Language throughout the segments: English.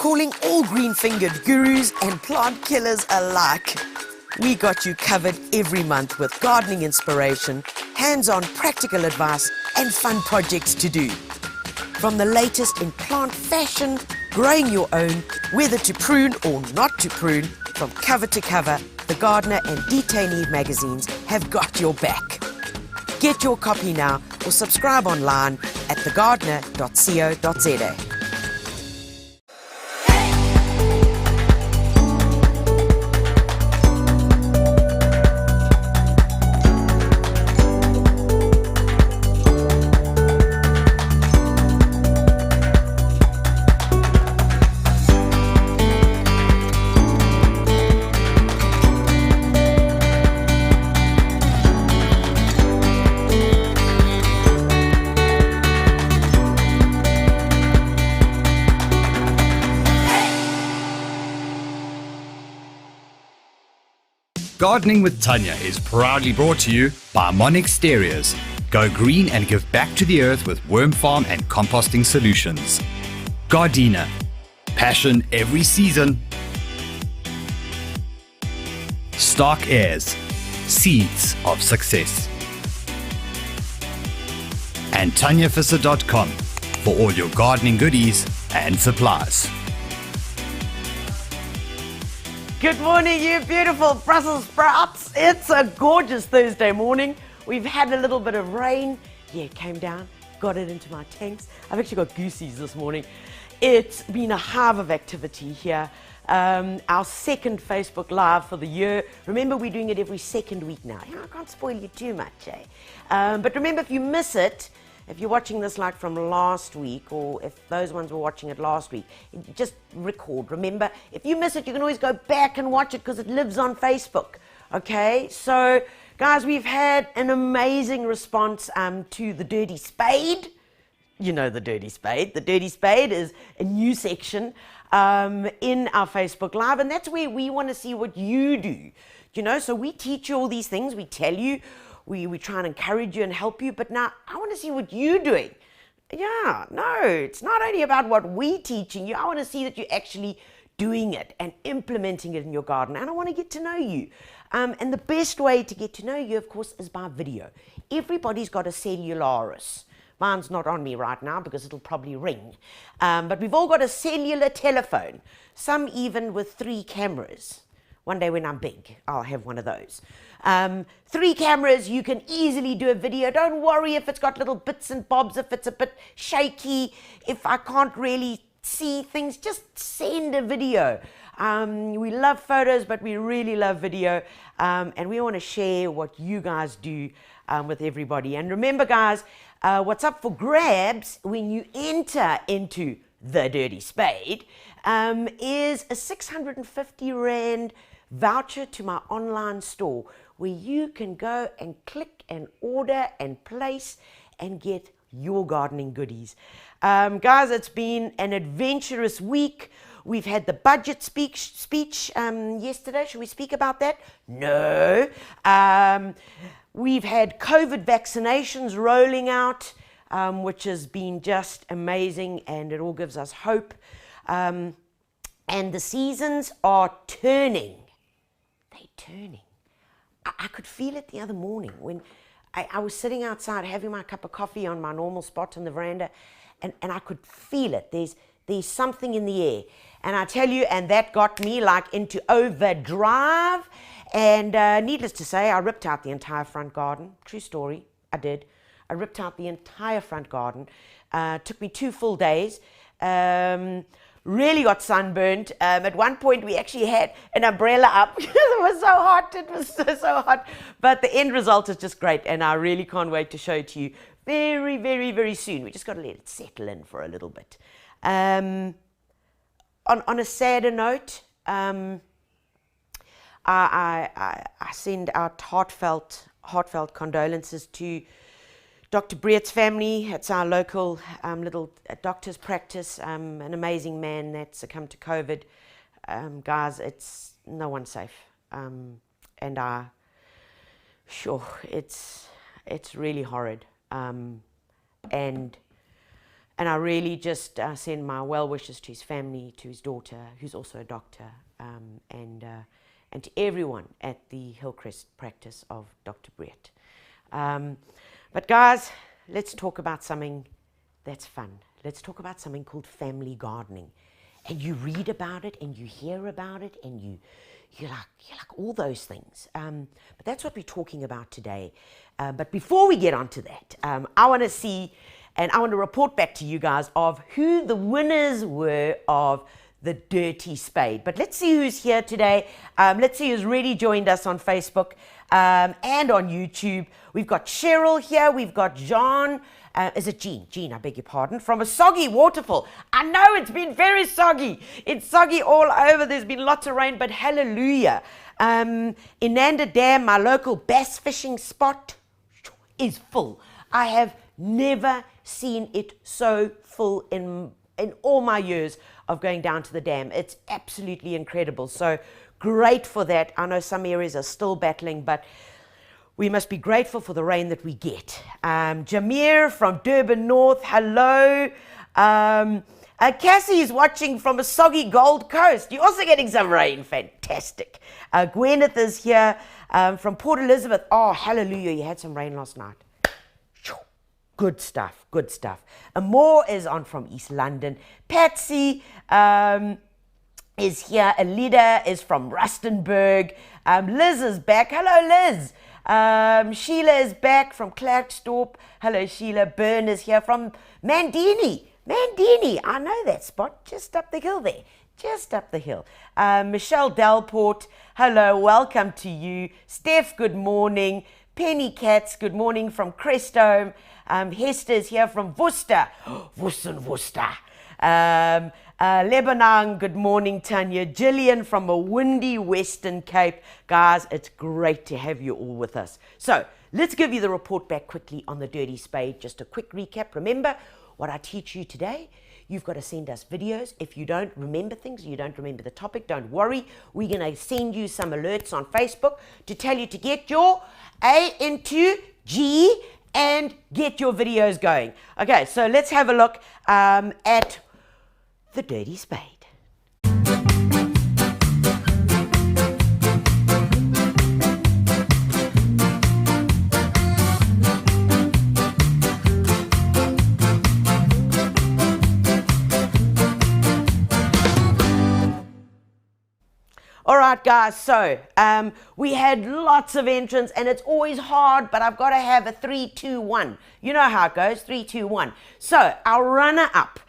calling all green-fingered gurus and plant killers alike. We got you covered every month with gardening inspiration, hands-on practical advice and fun projects to do. From the latest in plant fashion, growing your own, whether to prune or not to prune, from cover to cover, The Gardener and Detainee magazines have got your back. Get your copy now or subscribe online at thegardener.co.za. Gardening with Tanya is proudly brought to you by Insectivorous. Go green and give back to the earth with worm farm and composting solutions. Gardena. Passion every season. Stark Airs. Seeds of success. And TanyaVisser.com for all your gardening goodies and supplies. Good morning, you beautiful Brussels sprouts. It's a gorgeous Thursday morning. We've had a little bit of rain. Yeah, it came down, got it into my tanks. I've actually got goosies this morning. It's been a hive of activity here. Our second Facebook Live for the year. Remember, we're doing it every second week now. I can't spoil you too much, eh? But remember, if you miss it, if you're watching this like from last week, or if those ones were watching it last week, just record. Remember, if you miss it, you can always go back and watch it because it lives on Facebook. Okay, so guys, we've had an amazing response to the Dirty Spade. You know the Dirty Spade. The Dirty Spade is a new section in our Facebook Live, and that's where we want to see what you do. You know, so we teach you all these things, we tell you, we try and encourage you and help you, but now I want to see what you're doing. Yeah, no, it's not only about what we're teaching you. I want to see that you're actually doing it and implementing it in your garden, and I want to get to know you. And the best way to get to know you, of course, is by video. Everybody's got a cellularis. Mine's not on me right now because it'll probably ring. But we've all got a cellular telephone, some even with 3 cameras. One day when I'm big, I'll have one of those. 3 cameras, you can easily do a video. Don't worry if it's got little bits and bobs, if it's a bit shaky, if I can't really see things, just send a video. We love photos, but we really love video. And we want to share what you guys do with everybody. And remember, guys, what's up for grabs when you enter into the Dirty Spade is a 650 Rand voucher to my online store where you can go and click and order and place and get your gardening goodies. Guys, it's been an adventurous week. We've had the budget speech yesterday. Should we speak about that? No. We've had COVID vaccinations rolling out, which has been just amazing, and it all gives us hope. And the seasons are turning. They're turning. I could feel it the other morning when I was sitting outside having my cup of coffee on my normal spot on the veranda, and I could feel it. There's something in the air. And I tell you, and that got me like into overdrive. And needless to say, I ripped out the entire front garden. True story, I did. I ripped out the entire front garden. Took me 2 full days. Really got sunburned. At one point, we actually had an umbrella up. It was so hot. It was so hot. But the end result is just great, and I really can't wait to show it to you very, very, very soon. We just got to let it settle in for a little bit. On a sadder note, I send out heartfelt condolences to Dr. Breett's family. It's our local little doctor's practice. An amazing man that succumbed to COVID. Guys, it's no one's safe. And it's really horrid. And And I really just send my well wishes to his family, to his daughter, who's also a doctor, and to everyone at the Hillcrest practice of Dr. Brett. But guys, let's talk about something that's fun. Let's talk about something called family gardening. And you read about it, and you hear about it, and you're like all those things. But that's what we're talking about today. But before we get onto that, I want to see, and I want to report back to you guys of who the winners were of the Dirty Spade. But let's see who's here today. Let's see who's already joined us on Facebook and on YouTube. We've got Cheryl here. We've got John. Is it Jean? Jean, I beg your pardon. From a soggy waterfall. I know it's been very soggy. It's soggy all over. There's been lots of rain, but hallelujah. Inanda Dam, my local bass fishing spot, is full. I have never seen it so full in all my years of going down to the dam. It's absolutely incredible. So great for that. I know some areas are still battling, but we must be grateful for the rain that we get. Jameer from Durban North, hello. Cassie is watching from a soggy Gold Coast. You're also getting some rain, fantastic. Gwyneth is here from Port Elizabeth. Oh, hallelujah, you had some rain last night. Good stuff, good stuff. Amor is on from East London. Patsy is here. Alida is from Rustenburg. Liz is back. Hello, Liz. Sheila is back from Klerksdorp. Hello, Sheila. Byrne is here from Mandini. Mandini, I know that spot, just up the hill there. Just up the hill. Michelle Delport, hello, welcome to you. Steph, good morning. Penny Katz, good morning from Crestone. Hester is here from Worcester. Worcester. Lebanon, good morning, Tanya. Gillian from a windy Western Cape. Guys, it's great to have you all with us. So let's give you the report back quickly on the Dirty Spade. Just a quick recap. Remember what I teach you today. You've got to send us videos. If you don't remember things, you don't remember the topic, don't worry. We're going to send you some alerts on Facebook to tell you to get your A into G and get your videos going. Okay, so let's have a look at the Dirty Spade. All right, guys, so we had lots of entrants, and it's always hard, but I've got to have a 3, 2, 1. You know how it goes, 3, 2, 1. So our runner-up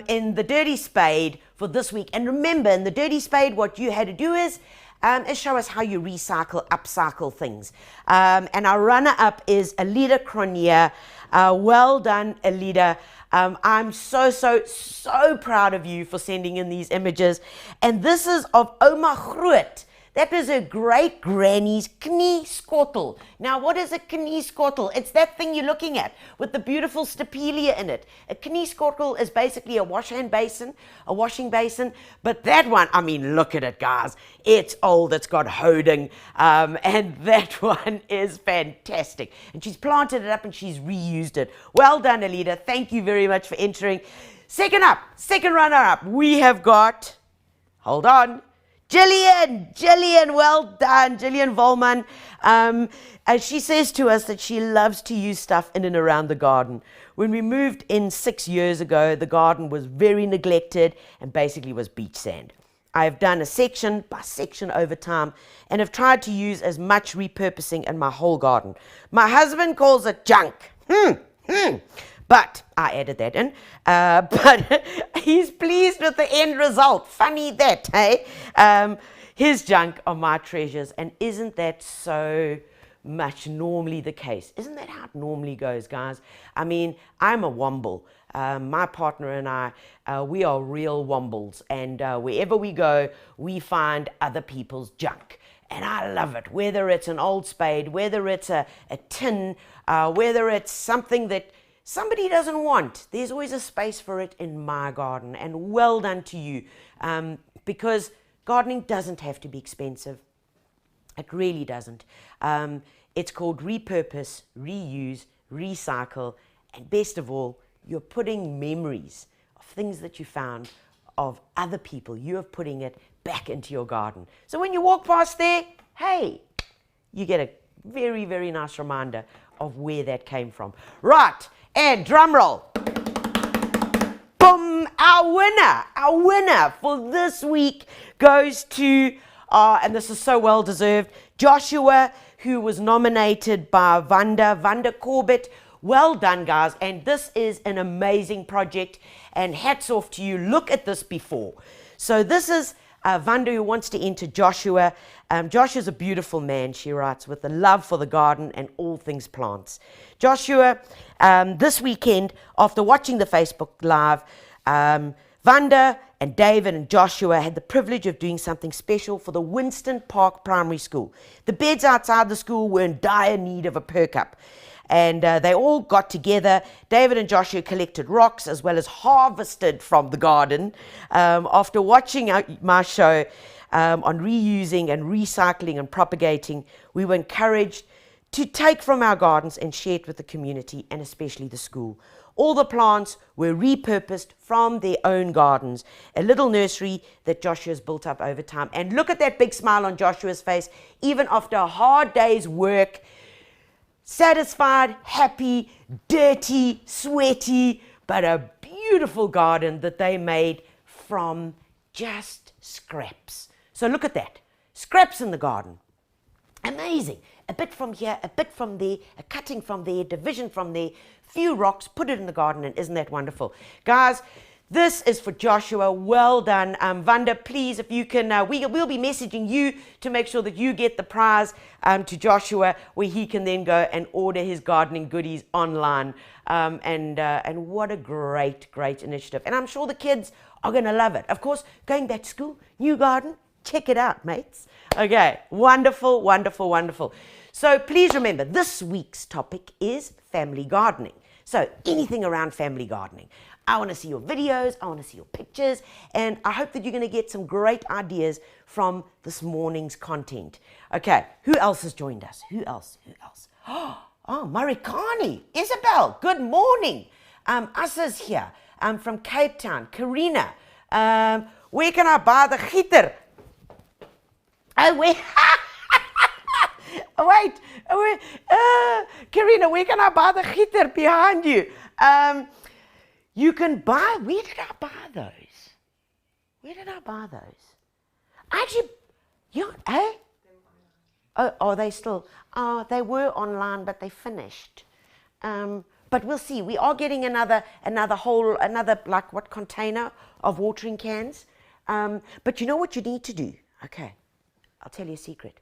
in the Dirty Spade for this week, and remember, in the Dirty Spade, what you had to do is show us how you recycle, upcycle things. And our runner-up is Alida Cronier. Well done, Alida. I'm so proud of you for sending in these images. And this is of Oma Groot. That was her great granny's knieskottel. Now, what is a knieskottel? It's that thing you're looking at with the beautiful stapelia in it. A knieskottel is basically a washing basin, but that one, I mean, look at it, guys. It's old, it's got holding, and that one is fantastic. And she's planted it up and she's reused it. Well done, Alida. Thank you very much for entering. Second runner-up, we have got, hold on, Jillian, well done, Jillian Volman. As she says to us that she loves to use stuff in and around the garden. When we moved in 6 years ago, the garden was very neglected and basically was beach sand. I have done a section by section over time and have tried to use as much repurposing in my whole garden. My husband calls it junk. But I added that in. But he's pleased with the end result. Funny that, hey? His junk are my treasures. And isn't that so much normally the case? Isn't that how it normally goes, guys? I mean, I'm a womble. My partner and I, we are real wombles. And wherever we go, we find other people's junk. And I love it, whether it's an old spade, whether it's a tin, whether it's something that somebody doesn't want. There's always a space for it in my garden, and well done to you, because gardening doesn't have to be expensive. It really doesn't. It's called repurpose, reuse, recycle, and best of all, you're putting memories of things that you found of other people. You're putting it back into your garden. So when you walk past there, hey, you get a very, very nice reminder of where that came from. Right, and drum roll. Boom, our winner for this week goes to, and this is so well deserved, Joshua, who was nominated by Vanda Corbett. Well done, guys, and this is an amazing project, and hats off to you. Look at this before. So this is Vanda, who wants to enter Joshua. Joshua's a beautiful man, she writes, with a love for the garden and all things plants. Joshua, this weekend, after watching the Facebook Live, Vanda and David and Joshua had the privilege of doing something special for the Winston Park Primary School. The beds outside the school were in dire need of a perk-up. And they all got together. David and Joshua collected rocks as well as harvested from the garden. After watching my show on reusing and recycling and propagating, we were encouraged to take from our gardens and share it with the community and especially the school. All the plants were repurposed from their own gardens, a little nursery that Joshua's built up over time. And look at that big smile on Joshua's face, even after a hard day's work. Satisfied, happy, dirty, sweaty, but a beautiful garden that they made from just scraps. So look at that. Scraps in the garden. Amazing. A bit from here, a bit from there, a cutting from there, division from there, few rocks, put it in the garden, and isn't that wonderful? Guys, this is for Joshua. Well done. Vanda, please, if you can, we'll be messaging you to make sure that you get the prize to Joshua, where he can then go and order his gardening goodies online. And what a great, great initiative. And I'm sure the kids are going to love it. Of course, going back to school, new garden, check it out, mates. Okay, wonderful, wonderful, wonderful. So please remember, this week's topic is family gardening. So anything around family gardening. I want to see your videos, I want to see your pictures, and I hope that you're going to get some great ideas from this morning's content. Okay, who else has joined us? Who else? Oh, Marikani, Isabel, good morning. Us here, from Cape Town. Karina, where can I buy the heater? Oh, wait. wait. Karina, where can I buy the heater behind you? You can buy, where did I buy those? Actually, Oh, they still, they were online, but they finished. But we'll see. We are getting another like what, container of watering cans. But you know what you need to do? Okay, I'll tell you a secret.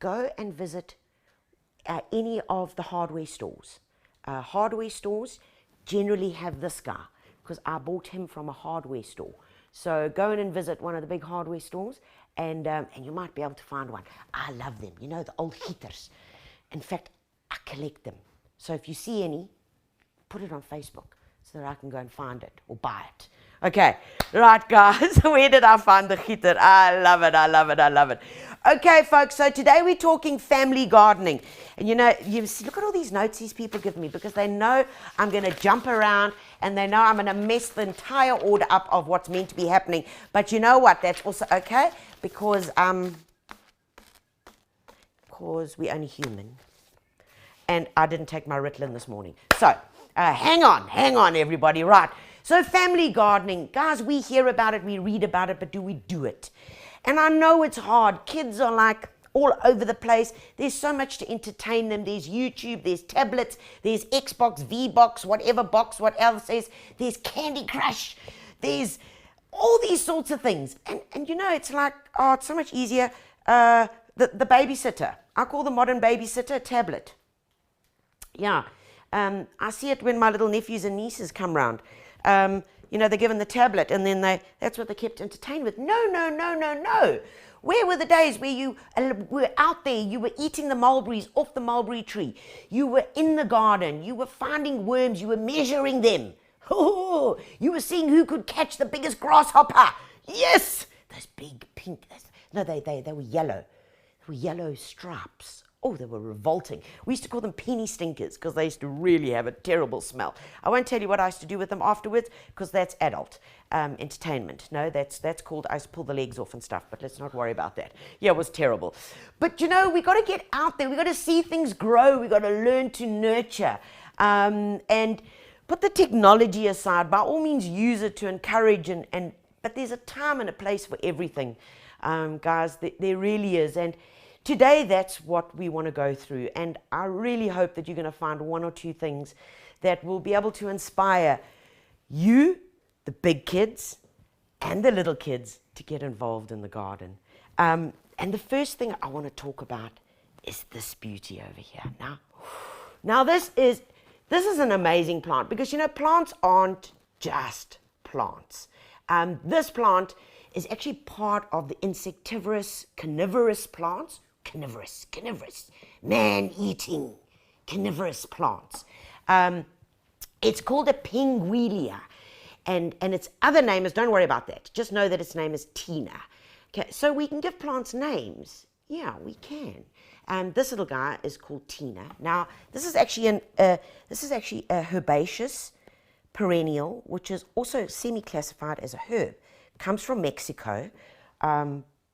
Go and visit any of the hardware stores. Hardware stores generally have this guy, because I bought him from a hardware store. So go in and visit one of the big hardware stores, and you might be able to find one. I love them, you know, the old heaters. In fact, I collect them. So if you see any, put it on Facebook so that I can go and find it or buy it. Okay, right, guys, where did I find the heater? I love it. Okay, folks, so today we're talking family gardening. And you know, you see, look at all these notes these people give me, because they know I'm going to jump around and they know I'm going to mess the entire order up of what's meant to be happening. But you know what? That's also okay, because we're only human. And I didn't take my Ritalin this morning. So, hang on, everybody. Right. So family gardening, guys, we hear about it, we read about it, but do we do it? And I know it's hard. Kids are like all over the place. There's so much to entertain them. There's YouTube, there's tablets, there's Xbox, V-Box, whatever box, what else says. There's Candy Crush. There's all these sorts of things. And you know, it's like, oh, it's so much easier. The babysitter. I call the modern babysitter a tablet. Yeah. I see it when my little nephews and nieces come round. You know, they're given the tablet, and then that's what they kept entertained with. No. Where were the days where you were out there, you were eating the mulberries off the mulberry tree, you were in the garden, you were finding worms, you were measuring them. Oh, you were seeing who could catch the biggest grasshopper. Yes! Those big pink, no, they were yellow. They were yellow stripes Oh, they were revolting. We used to call them penny stinkers because they used to really have a terrible smell. I won't tell you what I used to do with them afterwards because that's adult entertainment. No, that's called, I used to pull the legs off and stuff, but let's not worry about that. Yeah, it was terrible. But you know, we got to get out there. We got to see things grow. We got to learn to nurture. And put the technology aside. By all means, use it to encourage but there's a time and a place for everything, guys. There really is. And today, that's what we want to go through, and I really hope that you're going to find one or two things that will be able to inspire you, the big kids, and the little kids to get involved in the garden. And the first thing I want to talk about is this beauty over here. Now this is an amazing plant because, you know, plants aren't just plants. This plant is actually part of the insectivorous, carnivorous plants. Carnivorous, man-eating, carnivorous plants. It's called a pinguelia, and its other name is, don't worry about that, just know that its name is Tina. Okay, so we can give plants names. Yeah, we can. This little guy is called Tina. Now, this is actually a herbaceous perennial, which is also semi-classified as a herb. Comes from Mexico.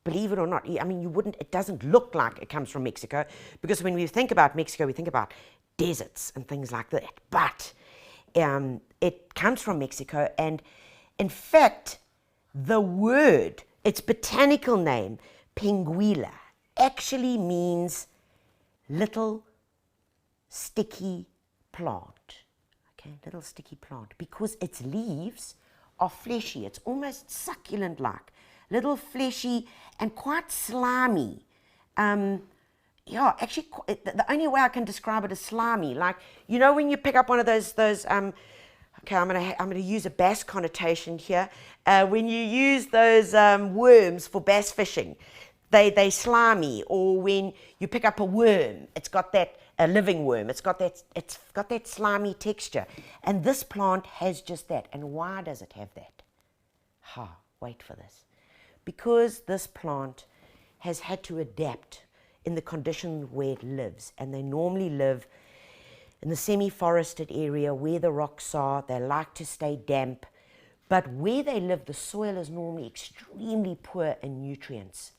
Believe it or not, I mean, it doesn't look like it comes from Mexico, because when we think about Mexico, we think about deserts and things like that. But it comes from Mexico, and in fact, the word, its botanical name, pinguela, actually means little sticky plant. Okay, little sticky plant, because its leaves are fleshy. It's almost succulent-like. Little fleshy and quite slimy. Yeah, actually, the only way I can describe it is slimy. Like, you know, when you pick up one of those okay, I'm gonna use a bass connotation here. When you use those worms for bass fishing, they slimy. Or when you pick up a worm, it's got a living worm. It's got that slimy texture. And this plant has just that. And why does it have that? Wait for this. Because this plant has had to adapt in the conditions where it lives, and they normally live in the semi-forested area where the rocks are. They like to stay damp, but where they live, the soil is normally extremely poor in nutrients,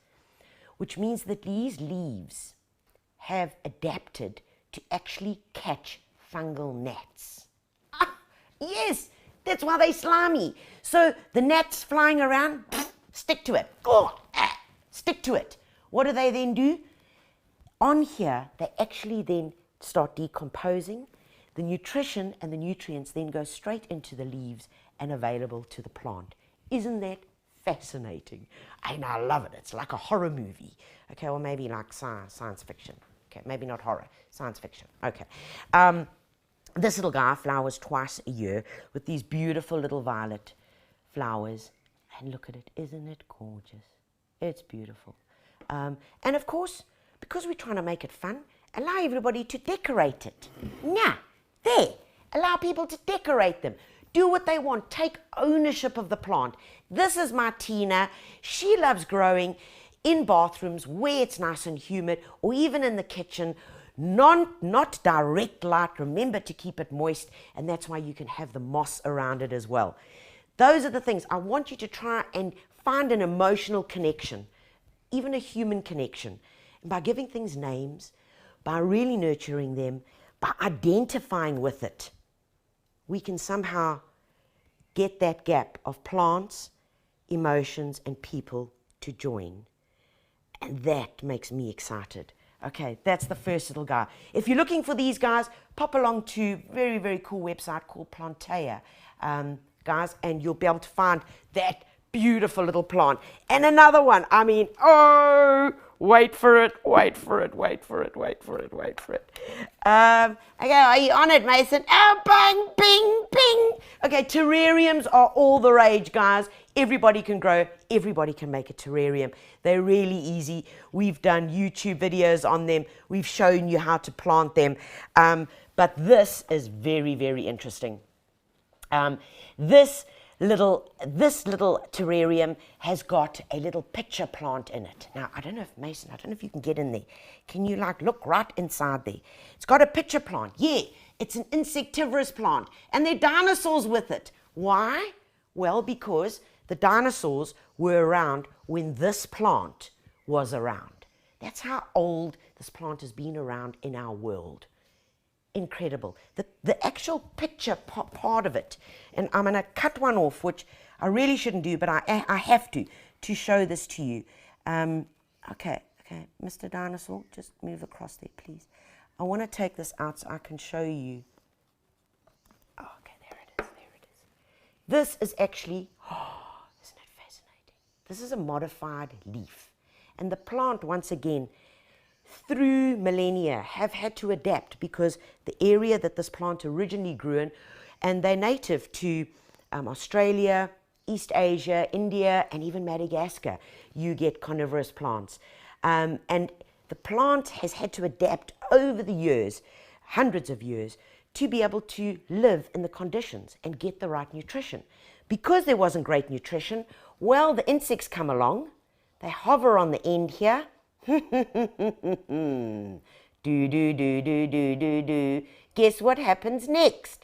which means that these leaves have adapted to actually catch fungal gnats. Yes, that's why they're slimy. So the gnats flying around, stick to it. Stick to it. What do they then do? On here, they actually then start decomposing. The nutrition and the nutrients then go straight into the leaves and available to the plant. Isn't that fascinating? I love it. It's like a horror movie. Okay, or maybe like science fiction. Okay, maybe not horror, science fiction. Okay. This little guy flowers twice a year with these beautiful little violet flowers. And look at it, isn't it gorgeous? It's beautiful. And of course, because we're trying to make it fun, allow everybody to decorate it. Allow people to decorate them. Do what they want. Take ownership of the plant. This is my Tina. She loves growing in bathrooms where it's nice and humid, or even in the kitchen. Not direct light. Remember to keep it moist, and that's why you can have the moss around it as well. Those are the things. I want you to try and find an emotional connection, even a human connection. And by giving things names, by really nurturing them, by identifying with it, we can somehow get that gap of plants, emotions, and people to join. And that makes me excited. Okay, that's the first little guy. If you're looking for these guys, pop along to a very, very cool website called Plantea. Guys, and you'll be able to find that beautiful little plant. And another one, wait for it. Okay, are you on it, Mason? Oh, bang, bing, bing. Okay, terrariums are all the rage, guys. Everybody can grow, everybody can make a terrarium. They're really easy. We've done YouTube videos on them. We've shown you how to plant them. But this is very, very interesting. This this little terrarium has got a little pitcher plant in it. Now, I don't know if, Mason, I don't know if you can get in there. Can you like look right inside there? It's got a pitcher plant. Yeah, it's an insectivorous plant. And there are dinosaurs with it. Why? Well, because the dinosaurs were around when this plant was around. That's how old this plant has been around in our world. Incredible. The actual pitcher part of it, and I'm going to cut one off, which I really shouldn't do, but I have to show this to you. Okay, Mr. Dinosaur, just move across there, please. I want to take this out so I can show you. Oh, okay, there it is. This is actually, isn't it fascinating? This is a modified leaf. And the plant, once again, through millennia, have had to adapt because the area that this plant originally grew in, and they're native to Australia, East Asia, India, and even Madagascar, you get carnivorous plants. And the plant has had to adapt over the years, hundreds of years, to be able to live in the conditions and get the right nutrition. Because there wasn't great nutrition, well, the insects come along, they hover on the end here. do. Guess what happens next?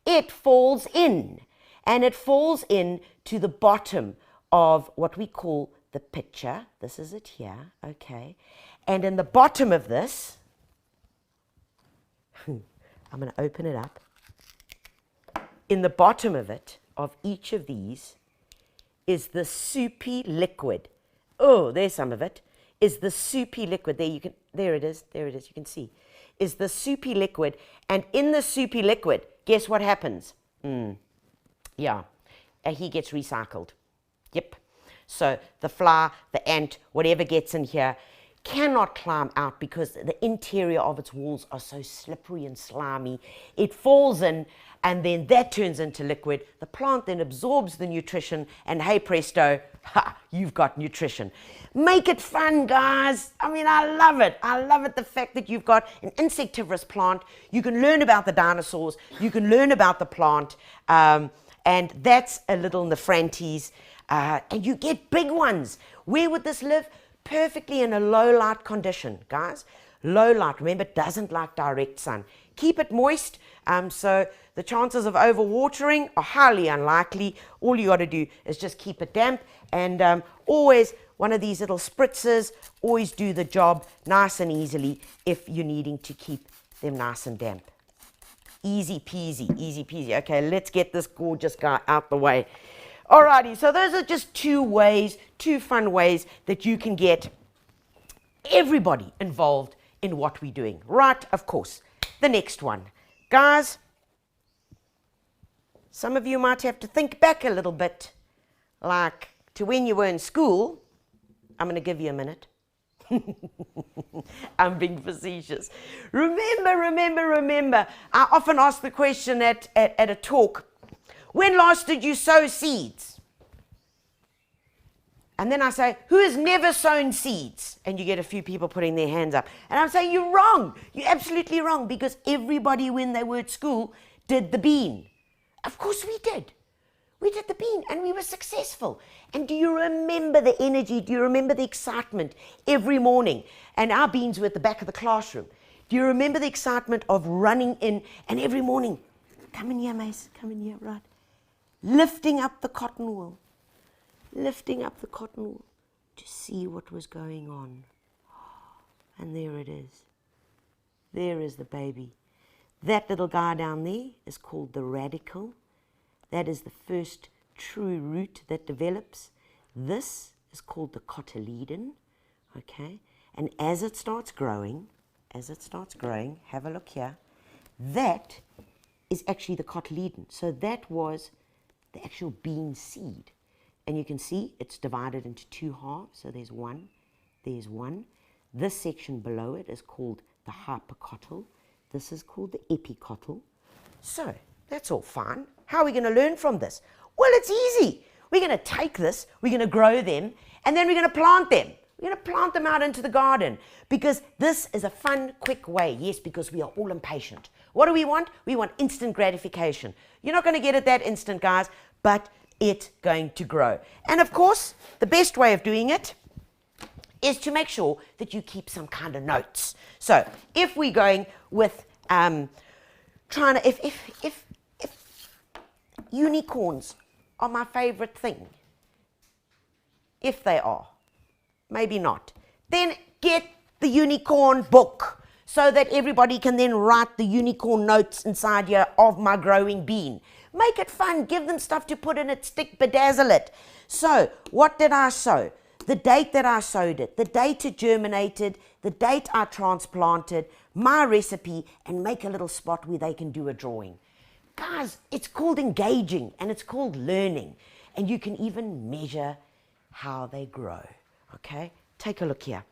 It falls in, and it falls in to the bottom of what we call the pitcher. This is it here, okay. And in the bottom of this, I'm going to open it up. In the bottom of it, of each of these, is the soupy liquid. Oh, there's some of it. Is the soupy liquid. There it is, you can see. Is the soupy liquid, and in the soupy liquid, guess what happens? Yeah, he gets recycled. Yep. So the fly, the ant, whatever gets in here, cannot climb out because the interior of its walls are so slippery and slimy. It falls in, and then that turns into liquid. The plant then absorbs the nutrition, and hey presto, you've got nutrition. Make it fun, guys. I mean, I love it. I love it, the fact that you've got an insectivorous plant. You can learn about the dinosaurs. You can learn about the plant. And that's a little Nephrantes. And you get big ones. Where would this live? Perfectly in a low light condition, guys. Low light, remember, doesn't like direct sun. Keep it moist, so the chances of overwatering are highly unlikely. All you got to do is just keep it damp, and always one of these little spritzers, always do the job nice and easily if you're needing to keep them nice and damp. Easy peasy, easy peasy. Okay, let's get this gorgeous guy out the way. Alrighty, so those are just two fun ways that you can get everybody involved in what we're doing. Right, of course. The next one. Guys, some of you might have to think back a little bit, like to when you were in school. I'm going to give you a minute. I'm being facetious. Remember. I often ask the question at a talk, when last did you sow seeds? And then I say, who has never sown seeds? And you get a few people putting their hands up. And I'm saying, you're wrong. You're absolutely wrong, because everybody, when they were at school, did the bean. Of course we did. We did the bean, and we were successful. And do you remember the energy? Do you remember the excitement every morning? And our beans were at the back of the classroom. Do you remember the excitement of running in, and every morning, come in here, Mace, come in here, right? Lifting up the cotton wool to see what was going on. And there it is. There is the baby. That little guy down there is called the radicle. That is the first true root that develops. This is called the cotyledon, okay? And as it starts growing, have a look here, that is actually the cotyledon. So that was the actual bean seed. And you can see it's divided into two halves. So there's one. This section below it is called the hypocotyl. This is called the epicotyl. So that's all fine. How are we going to learn from this? Well, it's easy. We're going to take this, we're going to grow them, and then we're going to plant them. We're going to plant them out into the garden, because this is a fun, quick way. Yes, because we are all impatient. What do we want? We want instant gratification. You're not going to get it that instant, guys, but it going to grow? And of course, the best way of doing it is to make sure that you keep some kind of notes. So if we're going with if unicorns are my favorite thing, if they are, maybe not, then get the unicorn book so that everybody can then write the unicorn notes inside here of my growing bean. Make it fun, give them stuff to put in it, stick, bedazzle it. So what did I sow? The date that I sowed it, the date it germinated, the date I transplanted, my recipe, and make a little spot where they can do a drawing. Guys, it's called engaging and it's called learning. And you can even measure how they grow. Okay, take a look here.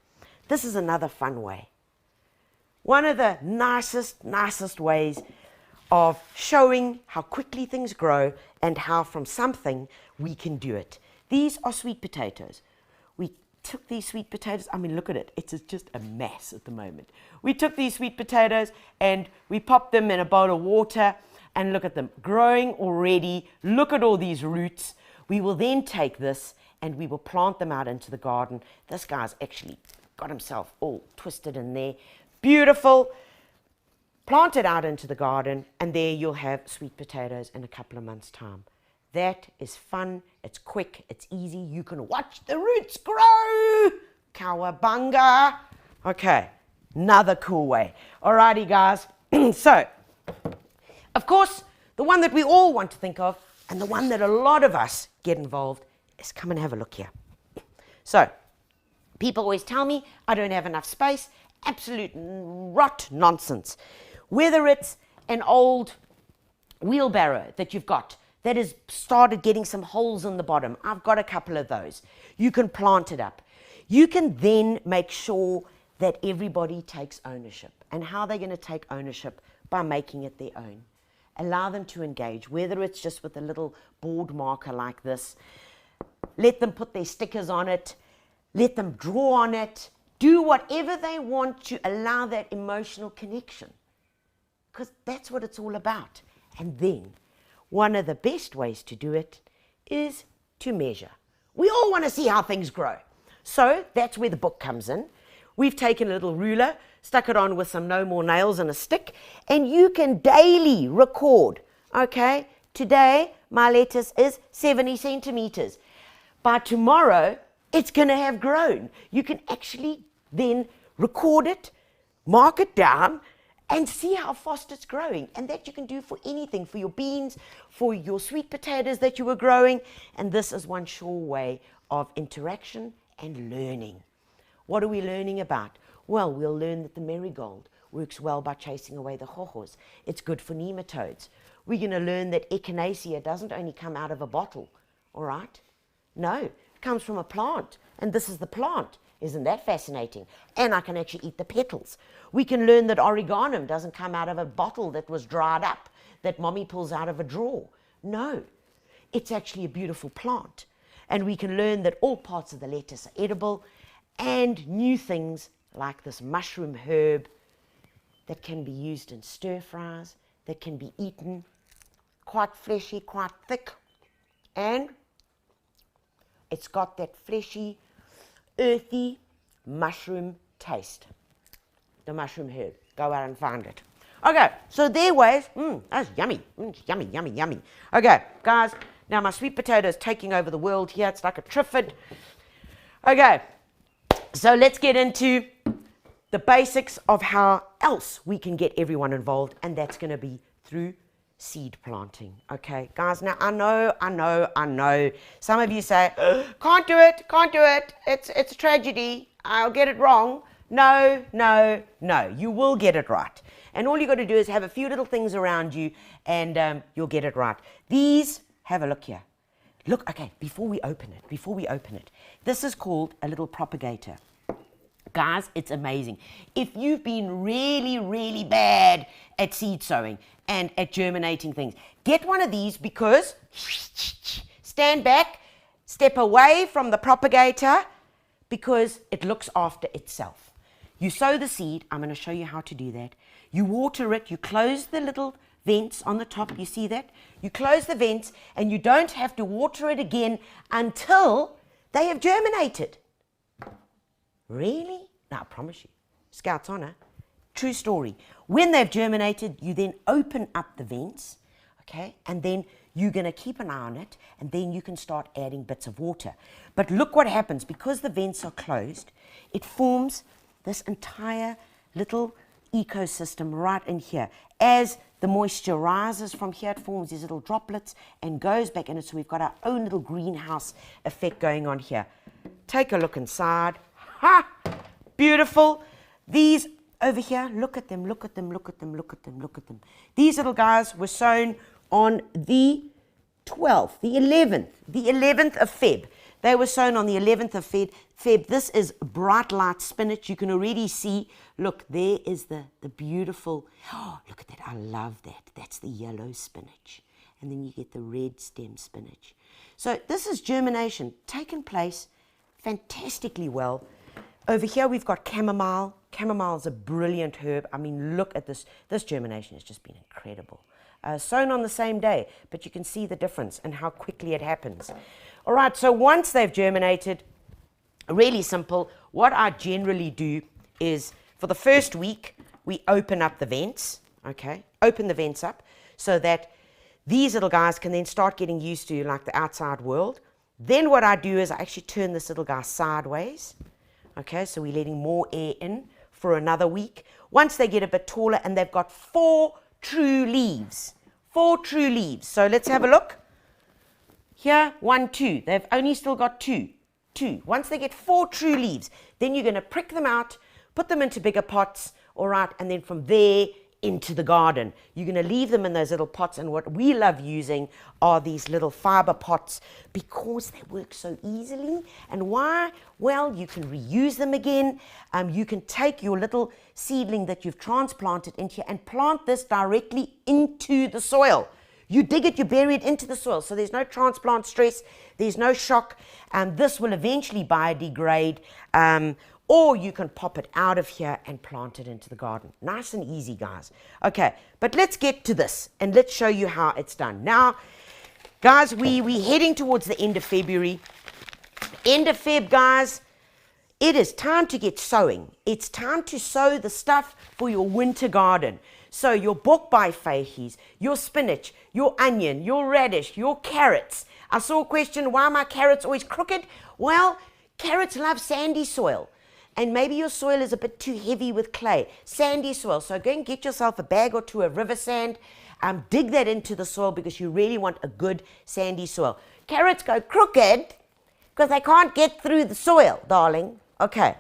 This is another fun way. One of the nicest ways of showing how quickly things grow and how from something we can do it. These are sweet potatoes. We took these sweet potatoes, I mean, look at it. It's just a mess at the moment. We took these sweet potatoes and we popped them in a bowl of water, and look at them growing already. Look at all these roots. We will then take this and we will plant them out into the garden. This guy's actually got himself all twisted in there. Beautiful. Plant it out into the garden, and there you'll have sweet potatoes in a couple of months' time. That is fun, it's quick, it's easy. You can watch the roots grow. Cowabunga. Okay, another cool way. Alrighty, guys. So, of course, the one that we all want to think of, and the one that a lot of us get involved, is come and have a look here. So, people always tell me I don't have enough space. Absolute rot nonsense. Whether it's an old wheelbarrow that you've got that has started getting some holes in the bottom, I've got a couple of those. You can plant it up. You can then make sure that everybody takes ownership. And how they're going to take ownership? By making it their own. Allow them to engage, whether it's just with a little board marker like this. Let them put their stickers on it. Let them draw on it. Do whatever they want to allow that emotional connection. Because that's what it's all about. And then, one of the best ways to do it is to measure. We all want to see how things grow. So that's where the book comes in. We've taken a little ruler, stuck it on with some no more nails and a stick, and you can daily record. Okay, today my lettuce is 70 centimeters. By tomorrow, it's going to have grown. You can actually then record it, mark it down, and see how fast it's growing. And that you can do for anything, for your beans, for your sweet potatoes that you were growing. And this is one sure way of interaction and learning. What are we learning about? Well, we'll learn that the marigold works well by chasing away the hohos. It's good for nematodes. We're going to learn that echinacea doesn't only come out of a bottle, all right? No, it comes from a plant, and this is the plant. Isn't that fascinating? And I can actually eat the petals. We can learn that oregano doesn't come out of a bottle that was dried up, that mommy pulls out of a drawer. No, it's actually a beautiful plant. And we can learn that all parts of the lettuce are edible, and new things like this mushroom herb that can be used in stir fries, that can be eaten, quite fleshy, quite thick, and it's got that fleshy, earthy mushroom taste. The mushroom herb. Go out and find it. Okay, so there ways. That's yummy. Yummy, yummy, yummy. Okay, guys, now my sweet potato is taking over the world here. It's like a Triffid. Okay, so let's get into the basics of how else we can get everyone involved, and that's going to be through seed planting. Okay, guys, now I know. Some of you say, can't do it. It's a tragedy. I'll get it wrong. No. You will get it right. And all you got to do is have a few little things around you, and you'll get it right. These, have a look here. Look, okay, before we open it, this is called a little propagator. Guys, it's amazing. If you've been really, really bad at seed sowing and at germinating things, get one of these, because stand back, step away from the propagator, because it looks after itself. You sow the seed. I'm going to show you how to do that. You water it. You close the little vents on the top. You see that? You close the vents and you don't have to water it again until they have germinated. Really? No, I promise you. Scout's honor. True story. When they've germinated, you then open up the vents, okay? And then you're going to keep an eye on it, and then you can start adding bits of water. But look what happens. Because the vents are closed, it forms this entire little ecosystem right in here. As the moisture rises from here, it forms these little droplets and goes back in it. So we've got our own little greenhouse effect going on here. Take a look inside. Ha! Beautiful. These over here, look at them, look at them, look at them, look at them, look at them. These little guys were sown on the 12th, the 11th of Feb. They were sown on the 11th of Feb. This is bright light spinach. You can already see, look, there is the beautiful, oh, look at that, I love that. That's the yellow spinach. And then you get the red stem spinach. So this is germination taken place fantastically well. Over here we've got chamomile. Chamomile is a brilliant herb. I mean, look at this. This germination has just been incredible. Sown on the same day, but you can see the difference and how quickly it happens. All right, so once they've germinated, really simple. What I generally do is for the first week, we open up the vents, okay? Open the vents up so that these little guys can then start getting used to like the outside world. Then what I do is I actually turn this little guy sideways. Okay, so we're letting more air in for another week. Once they get a bit taller and they've got 4 true leaves. 4 true leaves. So let's have a look. Here, 1, 2. They've only still got 2. Once they get 4 true leaves, then you're going to prick them out, put them into bigger pots, all right, and then from there into the garden. You're going to leave them in those little pots, and what we love using are these little fiber pots because they work so easily. And why? Well, you can reuse them again. You can take your little seedling that you've transplanted into here and plant this directly into the soil. You dig it, you bury it into the soil, so there's no transplant stress, there's no shock. This will eventually biodegrade, or you can pop it out of here and plant it into the garden. Nice and easy, guys. Okay, but let's get to this and let's show you how it's done. Now, guys, we're heading towards the end of February. End of Feb, guys, it is time to get sowing. It's time to sow the stuff for your winter garden. So your bokbijveggies, your spinach, your onion, your radish, your carrots. I saw a question, why are my carrots always crooked? Well, carrots love sandy soil. And maybe your soil is a bit too heavy with clay, sandy soil. So go and get yourself a bag or two of river sand. Dig that into the soil because you really want a good sandy soil. Carrots go crooked because they can't get through the soil, darling. Okay.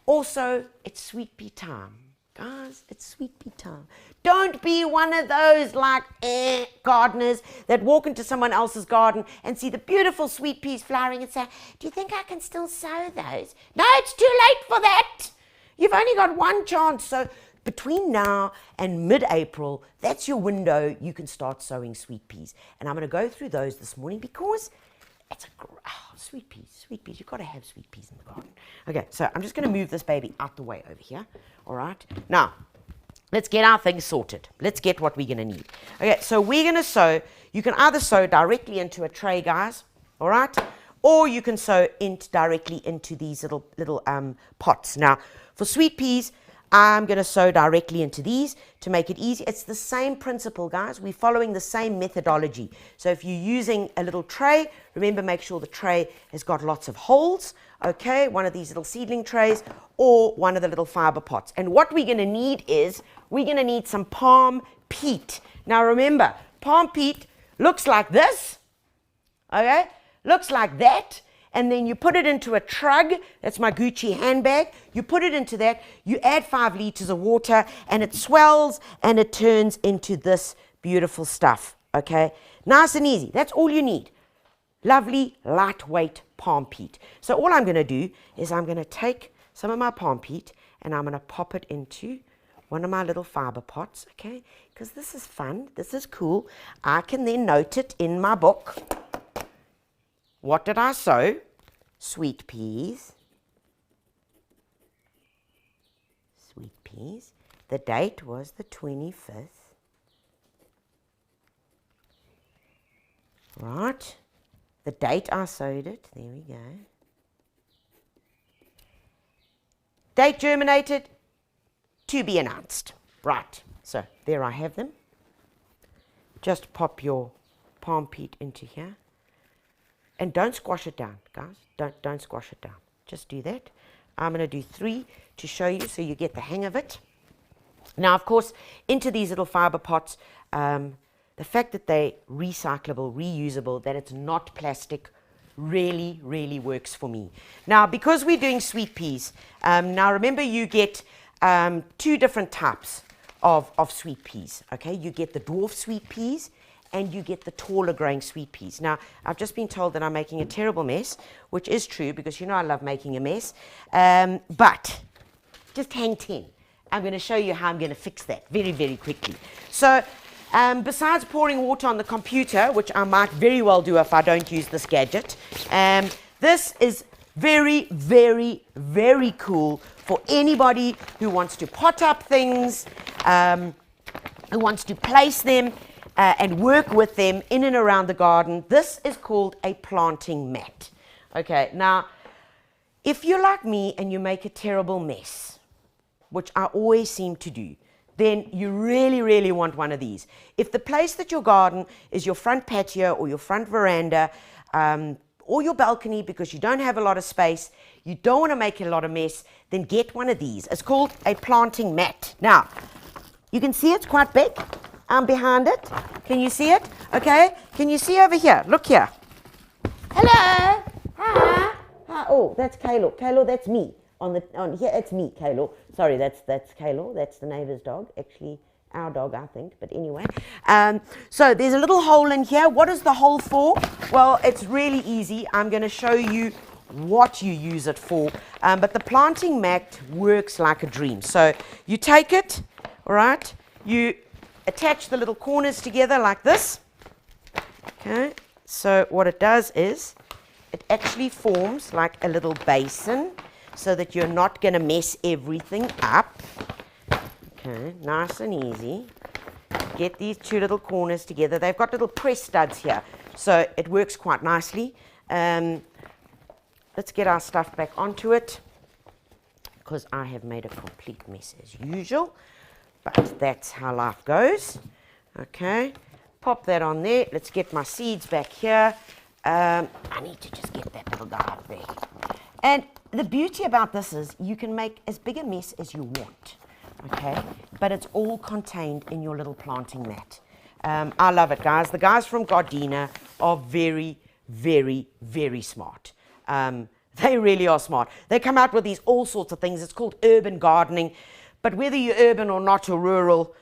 Also, it's sweet pea time. Guys, it's sweet pea time. Don't be one of those like gardeners that walk into someone else's garden and see the beautiful sweet peas flowering and say, do you think I can still sow those? No, it's too late for that. You've only got one chance. So between now and mid-April, that's your window. You can start sowing sweet peas. And I'm going to go through those this morning because it's a sweet peas. You've got to have sweet peas in the garden. Okay, so I'm just going to move this baby out the way over here. All right. Now, let's get our things sorted. Let's get what we're going to need. Okay, so we're going to sow. You can either sow directly into a tray, guys. All right. Or you can sow directly into these little pots. Now, for sweet peas, I'm going to sow directly into these to make it easy. It's the same principle, guys. We're following the same methodology. So if you're using a little tray, remember, make sure the tray has got lots of holes, okay? One of these little seedling trays or one of the little fiber pots. And what we're going to need is we're going to need some palm peat. Now, remember, palm peat looks like this, okay? Looks like that. And then you put it into a trug. That's my Gucci handbag. You put it into that. You add 5 liters of water, and it swells, and it turns into this beautiful stuff, okay? Nice and easy. That's all you need. Lovely, lightweight palm peat. So all I'm going to do is I'm going to take some of my palm peat, and I'm going to pop it into one of my little fiber pots, okay? Because this is fun. This is cool. I can then note it in my book. What did I sow? Sweet peas. Sweet peas. The date was the 25th. Right. The date I sowed it. There we go. Date germinated, to be announced. Right. So there I have them. Just pop your palm peat into here. And don't squash it down, guys. Don't squash it down. Just do that. I'm going to do 3 to show you so you get the hang of it. Now, of course, into these little fiber pots, the fact that they're recyclable, reusable, that it's not plastic, really, really works for me. Now, because we're doing sweet peas, now remember you get 2 different types of sweet peas, okay? You get the dwarf sweet peas and you get the taller growing sweet peas. Now, I've just been told that I'm making a terrible mess, which is true because you know I love making a mess, but just hang 10. I'm going to show you how I'm going to fix that very, very quickly. So, besides pouring water on the computer, which I might very well do if I don't use this gadget, this is very, very, very cool for anybody who wants to pot up things, who wants to place them and work with them in and around the garden. This is called a planting mat. Okay, now, if you're like me and you make a terrible mess, which I always seem to do, then you really, really want one of these. If the place that your garden is your front patio or your front veranda or your balcony because you don't have a lot of space, you don't want to make a lot of mess, then get one of these. It's called a planting mat. Now, you can see it's quite big. I'm behind it. Can you see it? Okay. Can you see over here? Look here. Hello. Hi. Hi. Oh, that's Kalo. Kalo, that's me. On here, it's me, Kalo. Sorry, that's Kalo. That's the neighbor's dog. Actually, our dog, I think. But anyway, so there's a little hole in here. What is the hole for? Well, it's really easy. I'm going to show you what you use it for. But the planting mat works like a dream. So you take it, all right? You attach the little corners together like this. Okay. So what it does is it actually forms like a little basin, so that you're not going to mess everything up. Okay, nice and easy. Get these 2 little corners together. They've got little press studs here, so it works quite nicely. Let's get our stuff back onto it, because I have made a complete mess as usual, but that's how life goes. Okay, pop that on there. Let's get my seeds back here. I need to just get that little guy up there. And the beauty about this is you can make as big a mess as you want, okay? But it's all contained in your little planting mat. I love it, guys. The guys from Gardena are very, very, very smart. They really are smart. They come out with these all sorts of things. It's called urban gardening. But whether you're urban or not or rural,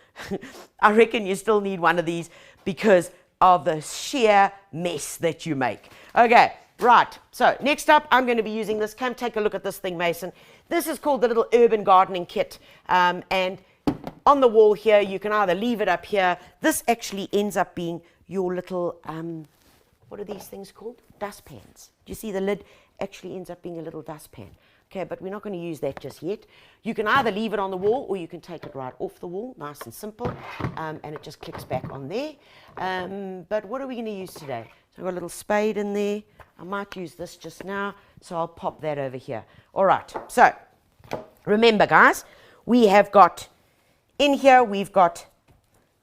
I reckon you still need one of these because of the sheer mess that you make. Okay. Right, so next up, I'm going to be using this. Come take a look at this thing, Mason. This is called the little urban gardening kit. And on the wall here, you can either leave it up here. This actually ends up being your little, what are these things called? Dustpans. Do you see the lid actually ends up being a little dustpan? Okay, but we're not going to use that just yet. You can either leave it on the wall or you can take it right off the wall, nice and simple, and it just clicks back on there. But what are we going to use today? So I've got a little spade in there. I might use this just now, so I'll pop that over here. All right, so remember, guys, we have got, in here, we've got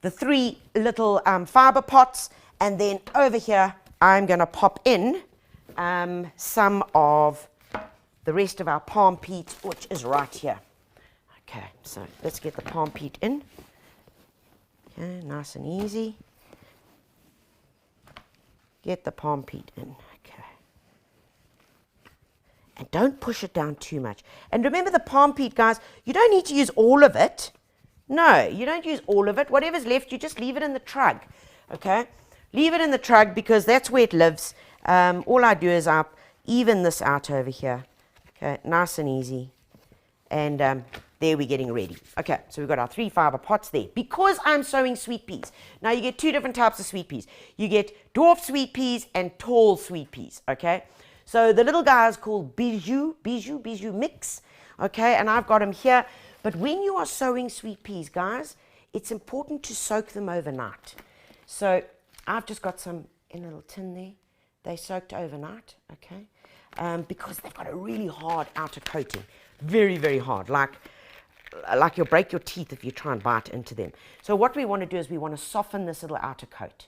the 3 little fiber pots, and then over here, I'm going to pop in some of the rest of our palm peat, which is right here. Okay, so let's get the palm peat in. Okay, nice and easy. Get the palm peat in. Okay. And don't push it down too much. And remember the palm peat, guys, you don't need to use all of it. No, you don't use all of it. Whatever's left, you just leave it in the trug. Okay? Leave it in the trug because that's where it lives. All I do is I even this out over here. Okay, nice and easy. And there we're getting ready. Okay, so we've got our 3 fiber pots there. Because I'm sowing sweet peas. Now you get 2 different types of sweet peas. You get dwarf sweet peas and tall sweet peas. Okay, so the little guy is called bijou mix. Okay, and I've got them here. But when you are sowing sweet peas, guys, it's important to soak them overnight. So I've just got some in a little tin there. They soaked overnight, okay? Because they've got a really hard outer coating. Very, very hard, like you'll break your teeth if you try and bite into them. So what we want to do is we want to soften this little outer coat.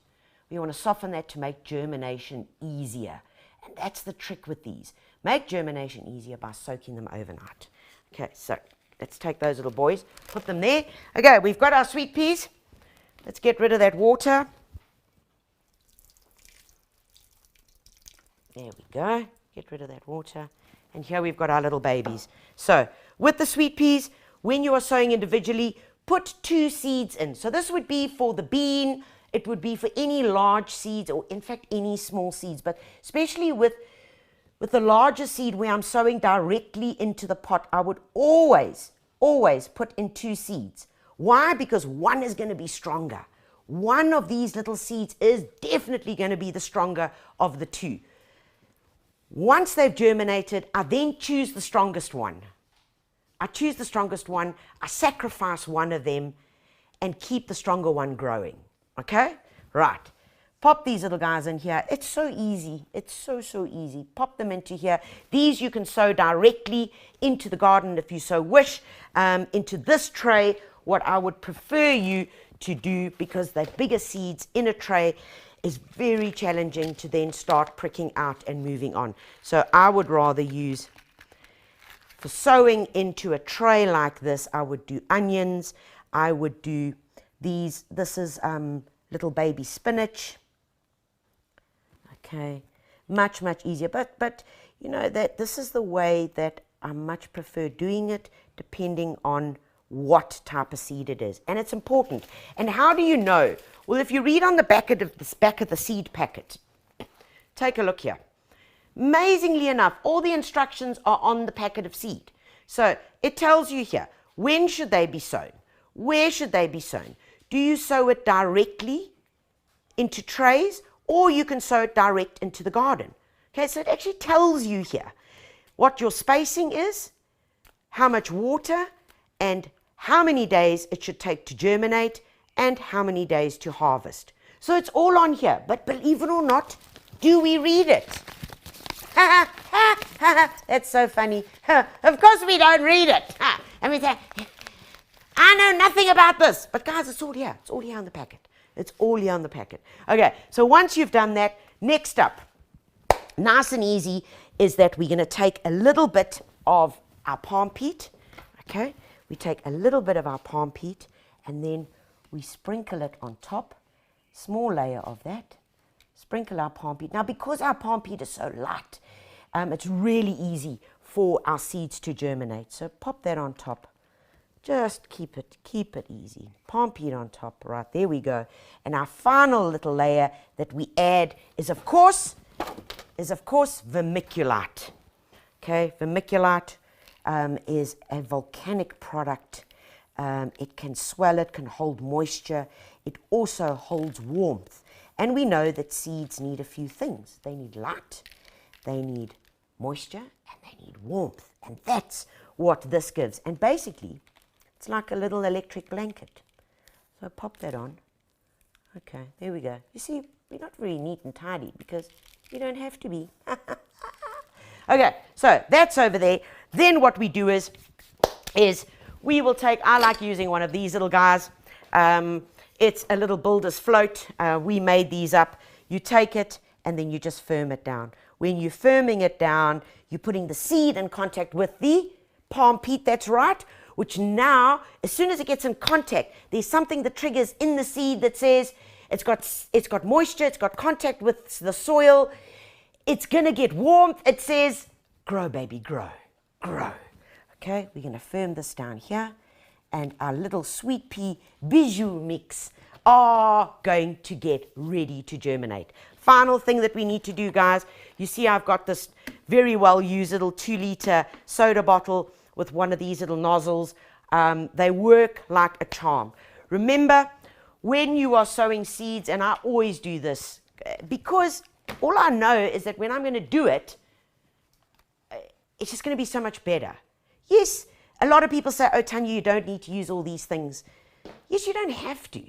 We want to soften that to make germination easier. And that's the trick with these. Make germination easier by soaking them overnight. Okay, so let's take those little boys, put them there. Okay, we've got our sweet peas. Let's get rid of that water. There we go. Get rid of that water. And here we've got our little babies. So with the sweet peas, when you are sowing individually, put 2 seeds in. So this would be for the bean. It would be for any large seeds, or in fact any small seeds. But especially with the larger seed where I'm sowing directly into the pot, I would always put in 2 seeds. Why? Because one is going to be stronger. One of these little seeds is definitely going to be the stronger of the 2. Once they've germinated, I then choose the strongest one. I choose the strongest one, I sacrifice one of them and keep the stronger one growing. Okay? Right. Pop these little guys in here. It's so easy. It's so easy. Pop them into here. These you can sow directly into the garden if you so wish, into this tray. What I would prefer you to do, because the bigger seeds in a tray is very challenging to then start pricking out and moving on. So I would rather use, for sowing into a tray like this, I would do onions. I would do these. This is little baby spinach. Okay, much easier. But you know that this is the way that I much prefer doing it, depending on what type of seed it is. And it's important. And how do you know? Well, if you read on the back of the seed packet, take a look here. Amazingly enough, all the instructions are on the packet of seed. So it tells you here, when should they be sown? Where should they be sown? Do you sow it directly into trays, or you can sow it direct into the garden? Okay, so it actually tells you here what your spacing is, how much water, and how many days it should take to germinate, and how many days to harvest. So it's all on here. But believe it or not, do we read it? That's so funny. Of course we don't read it. I mean, I know nothing about this. But guys, it's all here. It's all here on the packet. It's all here on the packet. Okay, so once you've done that, next up, nice and easy, is that we're going to take a little bit of our palm peat. Okay, we take a little bit of our palm peat, and then we sprinkle it on top. Small layer of that. Sprinkle our palm peat. Now, because our palm peat is so light, it's really easy for our seeds to germinate. So pop that on top. Just keep it easy. Palm peat on top, right, there we go. And our final little layer that we add is of course vermiculite. Okay, vermiculite is a volcanic product. It can swell, it can hold moisture. It also holds warmth. And we know that seeds need a few things. They need light, they need moisture, and they need warmth. And that's what this gives. And basically, it's like a little electric blanket. So pop that on. Okay, there we go. You see, we're not very neat and tidy because you don't have to be. Okay, so that's over there. Then what we do is we will take, I like using one of these little guys. It's a little builder's float. We made these up. You take it and then you just firm it down. When you're firming it down, you're putting the seed in contact with the palm peat, that's right, which now, as soon as it gets in contact, there's something that triggers in the seed that says it's got moisture, it's got contact with the soil, it's going to get warmth. It says, grow, baby, grow, grow. Okay, we're going to firm this down here, and our little sweet pea bijou mix are going to get ready to germinate. Final thing that we need to do, guys, you see I've got this very well used little 2-liter soda bottle with one of these little nozzles. They work like a charm. Remember, when you are sowing seeds, and I always do this, because all I know is that when I'm going to do it, it's just going to be so much better. Yes, a lot of people say, oh, Tanya, you don't need to use all these things. Yes, you don't have to.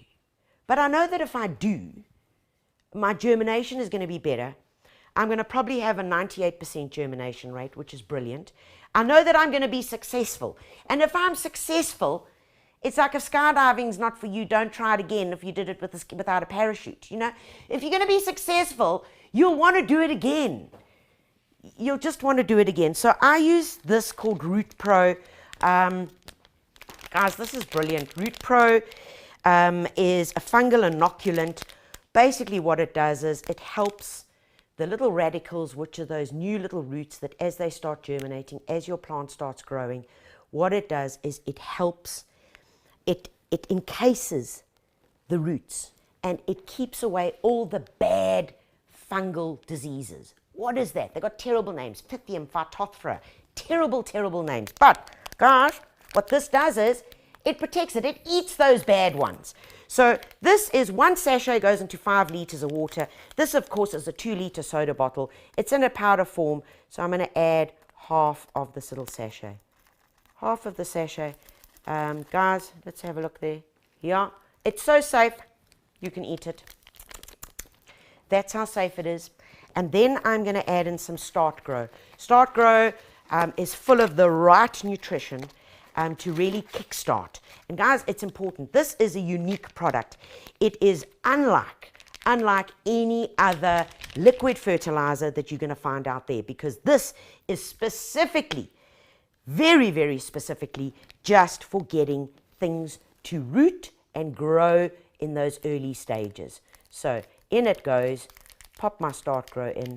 But I know that if I do, my germination is going to be better. I'm going to probably have a 98% germination rate, which is brilliant. I know that I'm going to be successful. And if I'm successful, it's like if skydiving's not for you, don't try it again if you did it without a parachute. You know, if you're going to be successful, you'll want to do it again. You'll just want to do it again. So I use this called Root Pro. Guys, this is brilliant. Root Pro is a fungal inoculant. Basically what it does is it helps the little radicals, which are those new little roots that as they start germinating, as your plant starts growing, what it does is it helps, it encases the roots and it keeps away all the bad fungal diseases. What is that? They've got terrible names. Pythium, Phytophthora. Terrible, terrible names. But, guys, what this does is it protects it. It eats those bad ones. So this is 1 sachet goes into 5 liters of water. This, of course, is a 2-liter soda bottle. It's in a powder form. So I'm going to add half of this little sachet. Half of the sachet. Guys, let's have a look there. Yeah, it's so safe. You can eat it. That's how safe it is. And then I'm going to add in some Start Grow. Start Grow is full of the right nutrition to really kickstart. And guys, it's important. This is a unique product. It is unlike any other liquid fertilizer that you're going to find out there, because this is specifically, very, very specifically, just for getting things to root and grow in those early stages. So in it goes. Pop my Start Grow in.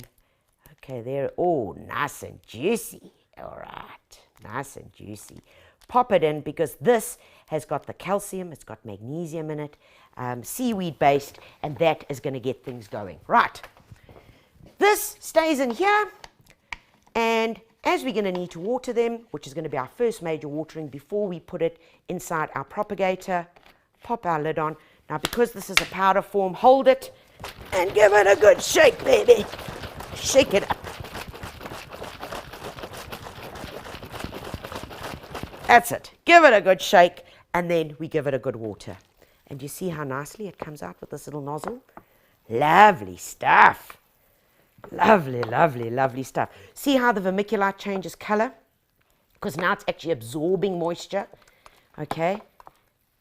Okay, there. Oh, nice and juicy. All right, nice and juicy. Pop it in because this has got the calcium, it's got magnesium in it, seaweed based, and that is going to get things going. Right. This stays in here, and as we're going to need to water them, which is going to be our first major watering before we put it inside our propagator, pop our lid on. Now, because this is a powder form, hold it and give it a good shake, baby. Shake it up. That's it. Give it a good shake, and then we give it a good water. And you see how nicely it comes out with this little nozzle? Lovely stuff. Lovely, lovely, lovely stuff. See how the vermiculite changes color? Because now it's actually absorbing moisture. Okay.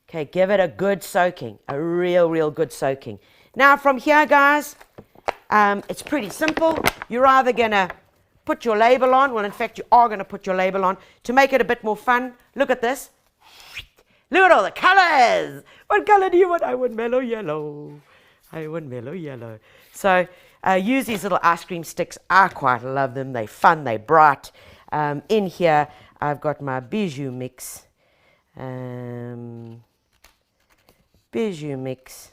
Okay, give it a good soaking. A real, real good soaking. Now from here, guys, it's pretty simple. You're either going to put your label on. Well, in fact, you are going to put your label on to make it a bit more fun. Look at this. Look at all the colors. What color do you want? I want mellow yellow. I want mellow yellow. So use these little ice cream sticks. I quite love them. They're fun. They're bright. In here, I've got my bijou mix. Bijou mix.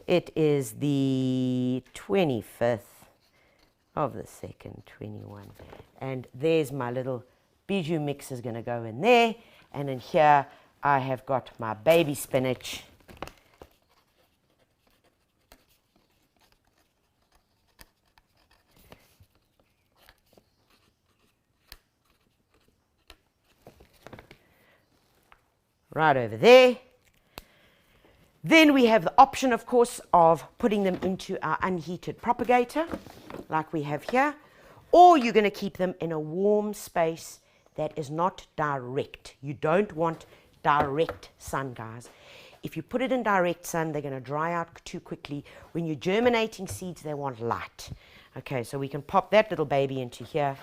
It is the 25th of the 2nd, 21. And there's my little bijou mix is going to go in there. And in here, I have got my baby spinach. Right over there. Then we have the option, of course, of putting them into our unheated propagator, like we have here, or you're going to keep them in a warm space that is not direct. You don't want direct sun, guys. If you put it in direct sun, they're going to dry out too quickly. When you're germinating seeds, they want light. Okay, so we can pop that little baby into here.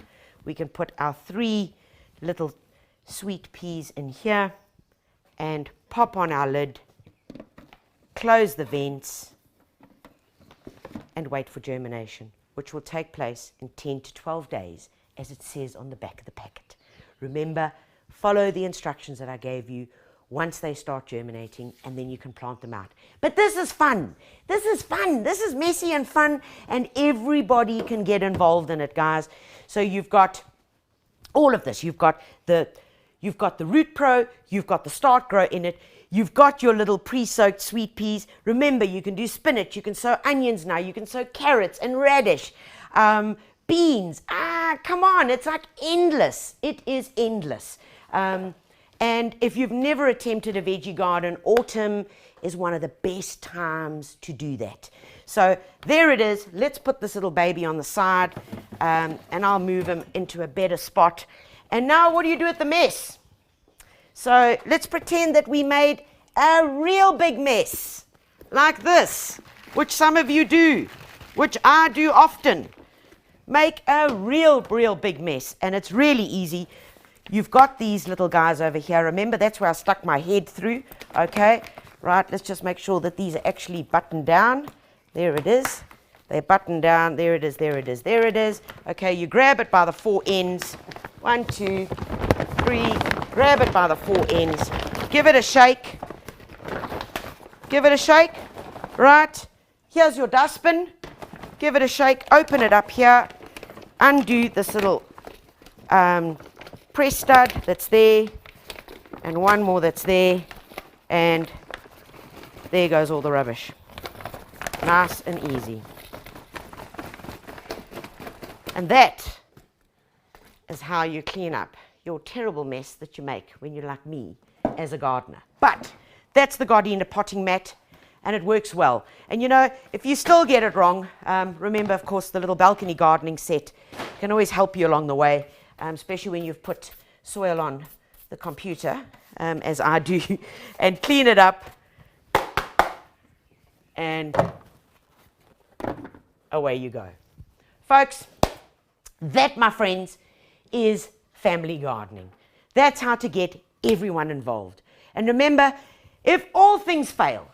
We can put our 3 little sweet peas in here and pop on our lid. Close the vents and wait for germination, which will take place in 10 to 12 days, as it says on the back of the packet. Remember, follow the instructions that I gave you once they start germinating, and then you can plant them out. But this is fun. This is fun. This is messy and fun, and everybody can get involved in it, guys. So you've got all of this. You've got the Root Pro, you've got the Start Grow in it, you've got your little pre-soaked sweet peas. Remember, you can do spinach, you can sow onions now, you can sow carrots and radish, beans. Come on, it's like endless. It is endless. And if you've never attempted a veggie garden, autumn is one of the best times to do that. So there it is. Let's put this little baby on the side, and I'll move him into a better spot. And now what do you do with the mess? So let's pretend that we made a real big mess like this, which some of you do, which I do often. Make a real big mess, and it's really easy. You've got these little guys over here. Remember, that's where I stuck my head through. Okay, right, let's just make sure that these are actually buttoned down. There it is. They're buttoned down. There it is, there it is, there it is. Okay, you grab it by the four ends. 1, 2, 3. Grab it by the four ends. Give it a shake. Give it a shake. Right, here's your dustbin. Give it a shake. Open it up here. Undo this little press stud that's there, and one more that's there, and there goes all the rubbish. Nice and easy. And that is how you clean up your terrible mess that you make when you're like me as a gardener. But that's the Gardena potting mat, and it works well. And you know, if you still get it wrong, remember, of course, the little balcony gardening set can always help you along the way, especially when you've put soil on the computer, as I do, and clean it up, and away you go. Folks, that, my friends, is family gardening. That's how to get everyone involved. And remember, if all things fail,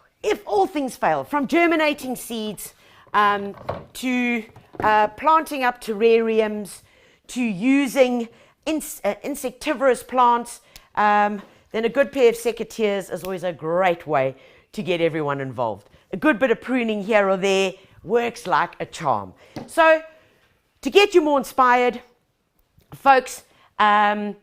from germinating seeds to planting up terrariums, to using insectivorous plants, then a good pair of secateurs is always a great way to get everyone involved. A good bit of pruning here or there works like a charm. So to get you more inspired, folks, I'm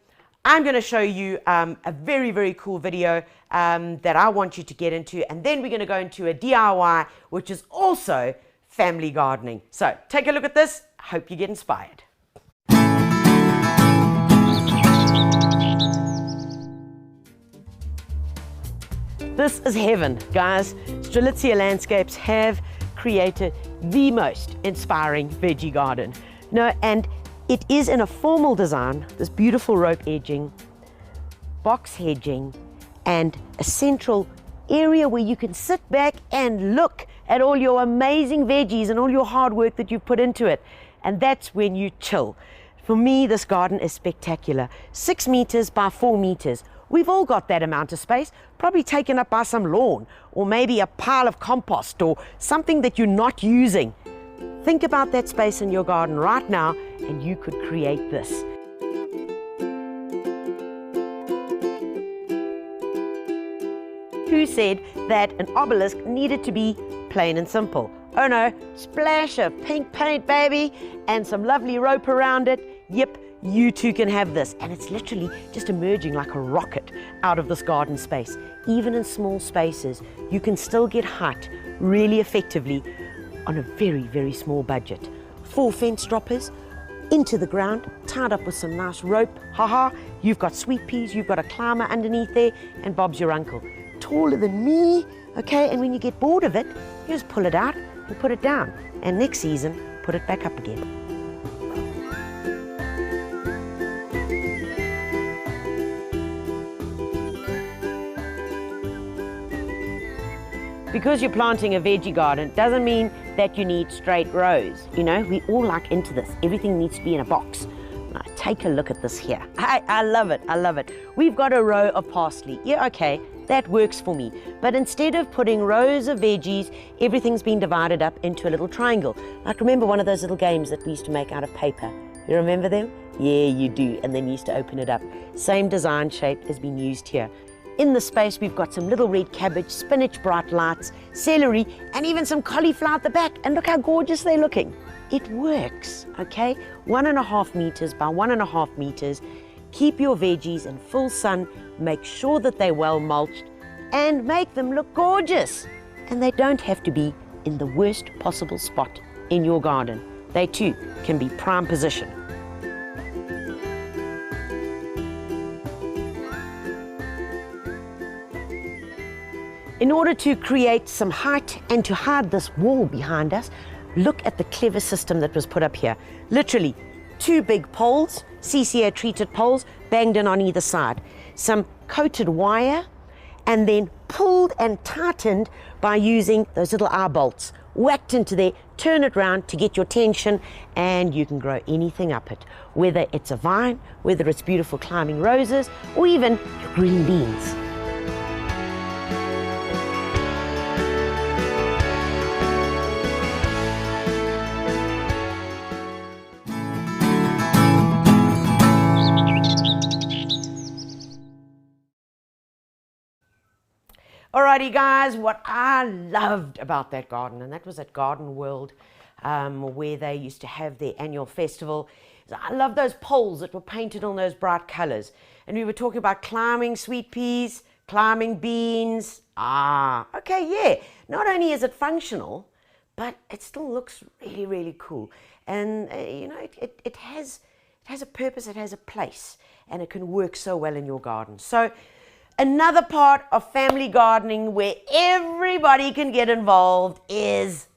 going to show you a very cool video that I want you to get into, and then we're going to go into a DIY, which is also family gardening. So take a look at this. I hope you get inspired. This is heaven, guys. Strelitzia Landscapes have created the most inspiring veggie garden. No, and it is in a formal design, this beautiful rope edging, box hedging, and a central area where you can sit back and look at all your amazing veggies and all your hard work that you've put into it. And that's when you chill. For me, this garden is spectacular. 6 meters by 4 meters. We've all got that amount of space, probably taken up by some lawn, or maybe a pile of compost, or something that you're not using. Think about that space in your garden right now, and you could create this. Who said that an obelisk needed to be plain and simple? Oh no, splash of pink paint, baby, and some lovely rope around it. Yep, you too can have this. And it's literally just emerging like a rocket out of this garden space. Even in small spaces, you can still get height really effectively on a very small budget. 4 fence droppers into the ground, tied up with some nice rope. Haha, you've got sweet peas, you've got a climber underneath there, and Bob's your uncle. Taller than me, okay? And when you get bored of it, you just pull it out and put it down. And next season, put it back up again. Because you're planting a veggie garden doesn't mean that you need straight rows. You know, we all like into this. Everything needs to be in a box. Now, take a look at this here. I love it, I love it. We've got a row of parsley. Yeah, okay, that works for me. But instead of putting rows of veggies, everything's been divided up into a little triangle. Like, remember one of those little games that we used to make out of paper? You remember them? Yeah, you do. And then you used to open it up. Same design shape has been used here. In the space, we've got some little red cabbage, spinach bright lights, celery, and even some cauliflower at the back. And look how gorgeous they're looking. It works, okay? 1.5 meters by 1.5 meters. Keep your veggies in full sun, make sure that they're well mulched, and make them look gorgeous. And they don't have to be in the worst possible spot in your garden. They too can be prime position. In order to create some height and to hide this wall behind us, look at the clever system that was put up here. Literally, 2 big poles, CCA treated poles, banged in on either side. Some coated wire, and then pulled and tightened by using those little eye bolts. Whacked into there, turn it round to get your tension, and you can grow anything up it. Whether it's a vine, whether it's beautiful climbing roses, or even your green beans. Alrighty guys, what I loved about that garden, and that was at Garden World, where they used to have their annual festival. I love those poles that were painted on those bright colors. And we were talking about climbing sweet peas, climbing beans. Okay, yeah. Not only is it functional, but it still looks really, really cool. And you know, it has a purpose, it has a place, and it can work so well in your garden. So another part of family gardening where everybody can get involved is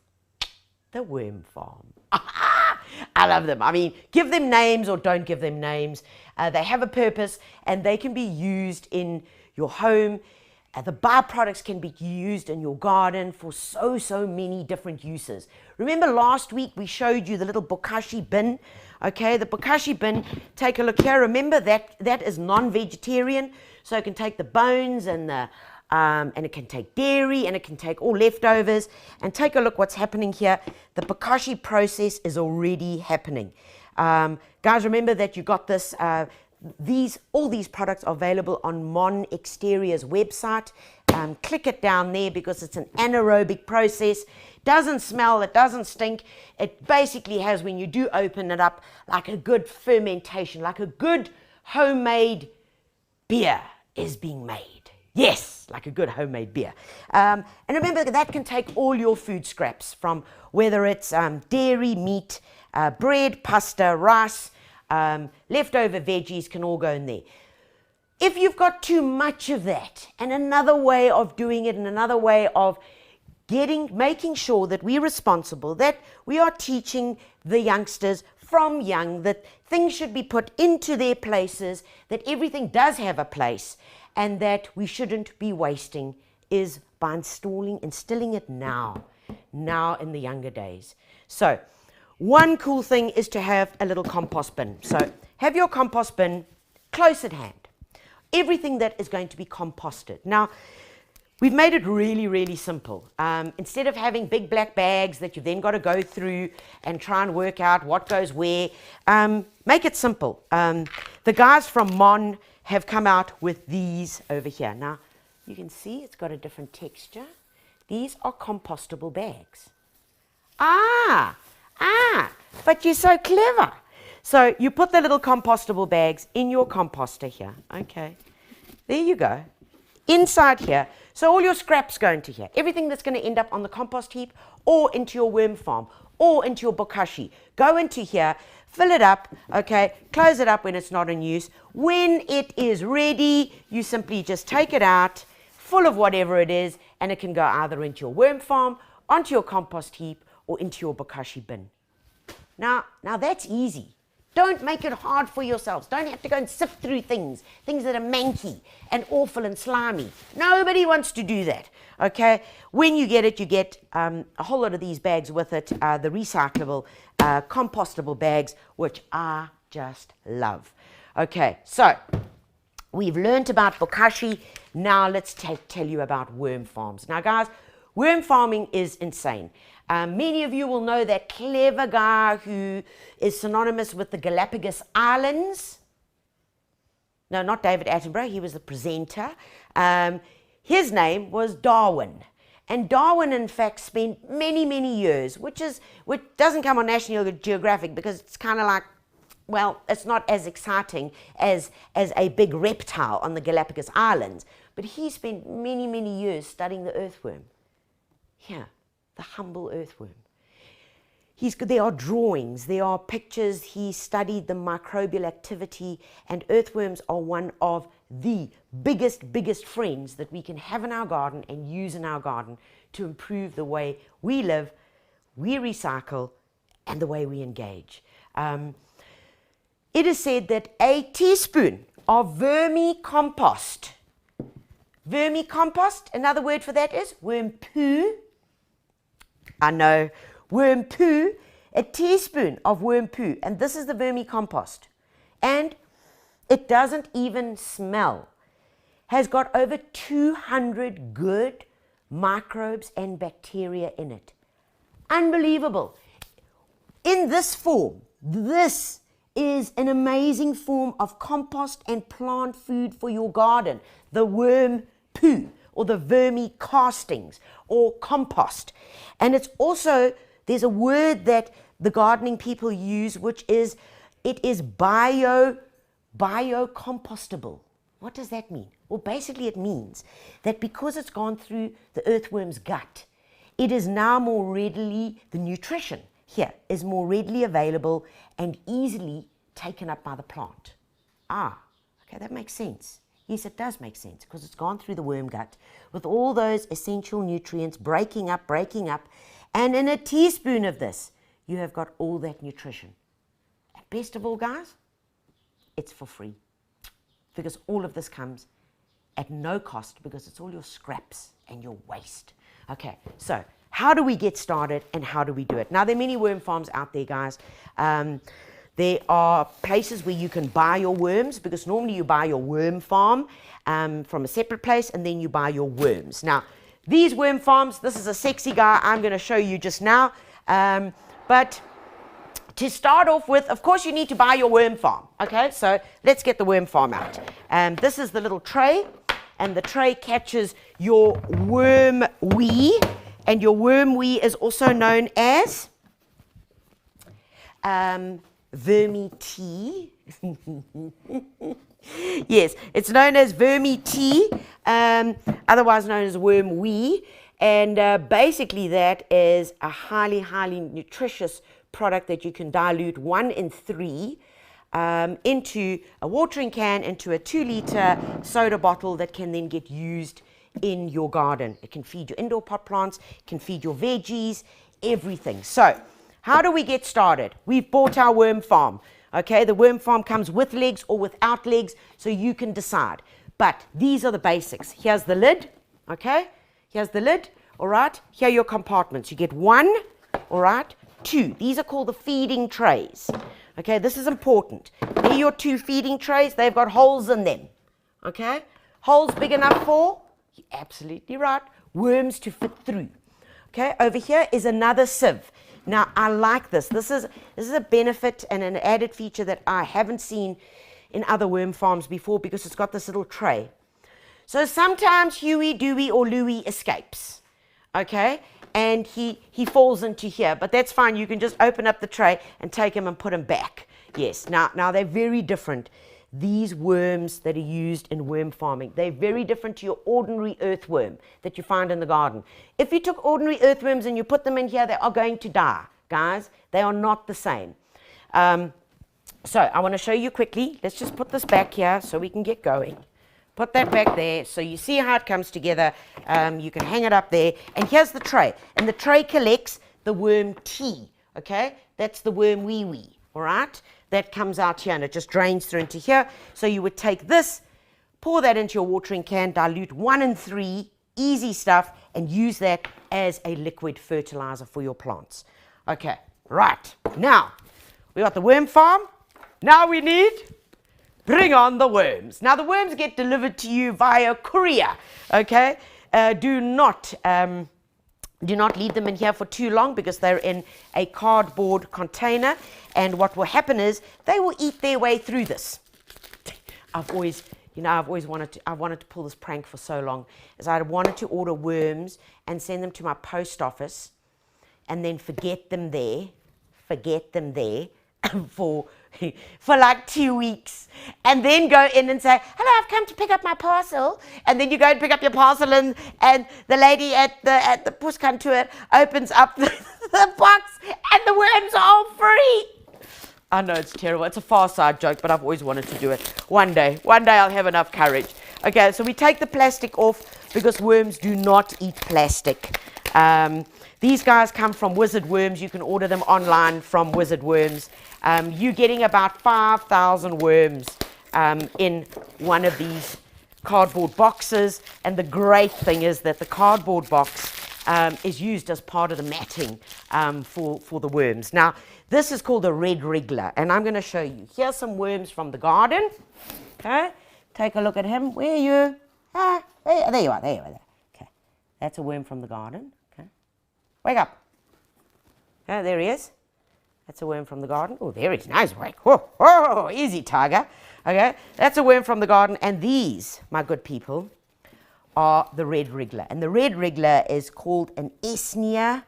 the worm farm. I love them. I mean, give them names or don't give them names. They have a purpose and they can be used in your home. The byproducts can be used in your garden for so many different uses. Remember last week we showed you the little Bokashi bin? Okay, the Bokashi bin, take a look here. Remember that is non-vegetarian, so it can take the bones and it can take dairy and it can take all leftovers. And take a look what's happening here. The Bokashi process is already happening. Guys, remember that you got this. All these products are available on Mon Exterior's website. Click it down there because it's an anaerobic process. Doesn't smell, it doesn't stink. It basically has, when you do open it up, like a good fermentation, like a good homemade beer is being made. Yes, like a good homemade beer. And remember that can take all your food scraps from whether it's dairy, meat, bread, pasta, rice, leftover veggies can all go in there. If you've got too much of that, and another way of doing it, and another way of making sure that we're responsible, that we are teaching the youngsters from young that things should be put into their places, that everything does have a place, and that we shouldn't be wasting, is by instilling it now in the younger days. So one cool thing is to have a little compost bin. So have your compost bin close at hand. Everything that is going to be composted. Now, we've made it really, really simple. Instead of having big black bags that you've then got to go through and try and work out what goes where, make it simple. The guys from Mon have come out with these over here. Now, you can see it's got a different texture. These are compostable bags. But you're so clever. So you put the little compostable bags in your composter here. Okay, there you go. Inside here, so all your scraps go into here. Everything that's going to end up on the compost heap or into your worm farm or into your bokashi, go into here, fill it up, okay, close it up when it's not in use. When it is ready, you simply just take it out, full of whatever it is, and it can go either into your worm farm, onto your compost heap, or into your bokashi bin. Now that's easy. Don't make it hard for yourselves. Don't have to go and sift through things that are manky and awful and slimy. Nobody wants to do that, okay? When you get it, you get a whole lot of these bags with it, the recyclable, compostable bags, which I just love. Okay, so we've learned about bokashi. Now let's tell you about worm farms. Now, guys, worm farming is insane. Many of you will know that clever guy who is synonymous with the Galapagos Islands. No, not David Attenborough. He was the presenter. His name was Darwin. And Darwin, in fact, spent many years, which doesn't come on National Geographic because it's kind of like, well, it's not as exciting as a big reptile on the Galapagos Islands. But he spent many years studying the earthworm. Here. The humble earthworm. there are drawings, there are pictures. He studied the microbial activity, and earthworms are one of the biggest friends that we can have in our garden and use in our garden to improve the way we live, we recycle, and the way we engage. It is said that a teaspoon of vermicompost, another word for that is worm poo. I know, worm poo, a teaspoon of worm poo, and this is the vermicompost, and it doesn't even smell, has got over 200 good microbes and bacteria in it. Unbelievable. In this form, this is an amazing form of compost and plant food for your garden, the worm poo or the vermicastings or compost. And it's also, there's a word that the gardening people use, which is, it is biocompostable. What does that mean? Well, basically it means that because it's gone through the earthworm's gut, it is now more readily, the nutrition here is more readily available and easily taken up by the plant. Okay, that makes sense. Yes, it does make sense, because it's gone through the worm gut with all those essential nutrients breaking up, and in a teaspoon of this, you have got all that nutrition. And best of all, guys, it's for free, because all of this comes at no cost, because it's all your scraps and your waste. Okay, so how do we get started and how do we do it? Now, there are many worm farms out there, guys. There are places where you can buy your worms, because normally you buy your worm farm from a separate place, and then you buy your worms. Now, these worm farms, this is a sexy guy I'm going to show you just now. But to start off with, of course, you need to buy your worm farm. Okay, so let's get the worm farm out. This is the little tray, and the tray catches your worm wee, and your worm wee is also known as vermi tea. Yes, it's known as vermi tea, otherwise known as worm wee, and basically that is a highly nutritious product that you can dilute 1 in 3 into a watering can, into a 2-liter soda bottle that can then get used in your garden. It can feed your indoor pot plants, it can feed your veggies, everything. So how do we get started? We've bought our worm farm. Okay, the worm farm comes with legs or without legs, so you can decide. But these are the basics. Here's the lid. Okay, here's the lid. All right, here are your compartments. You get 1, all right, 2. These are called the feeding trays. Okay, this is important. Here are your 2 feeding trays. They've got holes in them. Okay, holes big enough for, you're absolutely right, worms to fit through. Okay, over here is another sieve. Now, I like this. This is a benefit and an added feature that I haven't seen in other worm farms before, because it's got this little tray. So sometimes Huey, Dewey, or Louie escapes, okay, and he falls into here, but that's fine. You can just open up the tray and take him and put him back. Yes, now they're very different. These worms that are used in worm farming, they're very different to your ordinary earthworm that you find in the garden. If you took ordinary earthworms and you put them in here, they are going to die, guys. They are not the same. So I want to show you quickly. Let's just put this back here so we can get going. Put that back there so you see how it comes together. You can hang it up there. And here's the tray. And the tray collects the worm tea, okay? That's the worm wee-wee, all right? That comes out here and it just drains through into here. So you would take this, pour that into your watering can, dilute 1 in 3, easy stuff, and use that as a liquid fertilizer for your plants. Okay, right. Now, we got the worm farm. Now we need, bring on the worms. Now the worms get delivered to you via courier, okay? Do not leave them in here for too long, because they're in a cardboard container, and what will happen is they will eat their way through this. I've always wanted to pull this prank for so long, as I wanted to order worms and send them to my post office and then forget them there for like 2 weeks, and then go in and say, hello, I've come to pick up my parcel. And then you go and pick up your parcel, and the lady at the push come to it opens up the box and the worms are all free. I know it's terrible. It's a far side joke, but I've always wanted to do it. One day I'll have enough courage. Okay, so we take the plastic off because worms do not eat plastic. These guys come from Wizard Worms. You can order them online from Wizard Worms. You're getting about 5,000 worms in one of these cardboard boxes. And the great thing is that the cardboard box is used as part of the matting for the worms. Now, this is called a red wriggler, and I'm going to show you. Here's some worms from the garden. Okay, take a look at him. Where are you? There you are. Okay, that's a worm from the garden. Okay, wake up. Okay, there he is. That's a worm from the garden. Oh, there he is. Nice wake. Whoa, easy, tiger. Okay, that's a worm from the garden, and these, my good people, are the red wriggler. And the red wriggler is called an Esnia.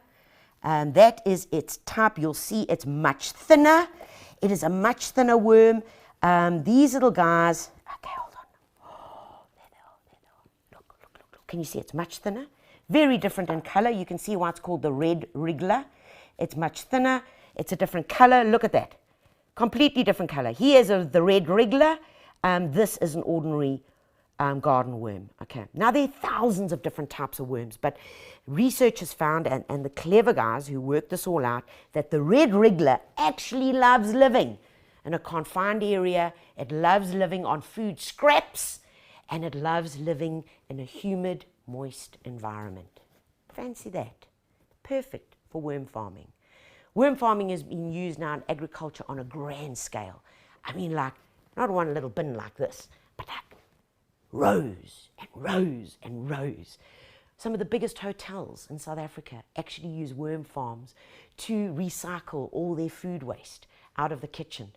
That is its type. You'll see it's much thinner. It is a much thinner worm. These little guys, okay, hold on. Oh, there they are. Look. Can you see it's much thinner? Very different in color. You can see why it's called the red wriggler. It's much thinner. It's a different color. Look at that. Completely different color. Here's the red wriggler. This is an ordinary garden worm. Okay, now there are thousands of different types of worms, but researchers found, and the clever guys who worked this all out, that the red wriggler actually loves living in a confined area. It loves living on food scraps, and it loves living in a humid, moist environment. Fancy that. Perfect for worm farming. Worm farming is being used now in agriculture on a grand scale. I mean, like, not one little bin like this, but like rows and rows and rows. Some of the biggest hotels in South Africa actually use worm farms to recycle all their food waste out of the kitchen.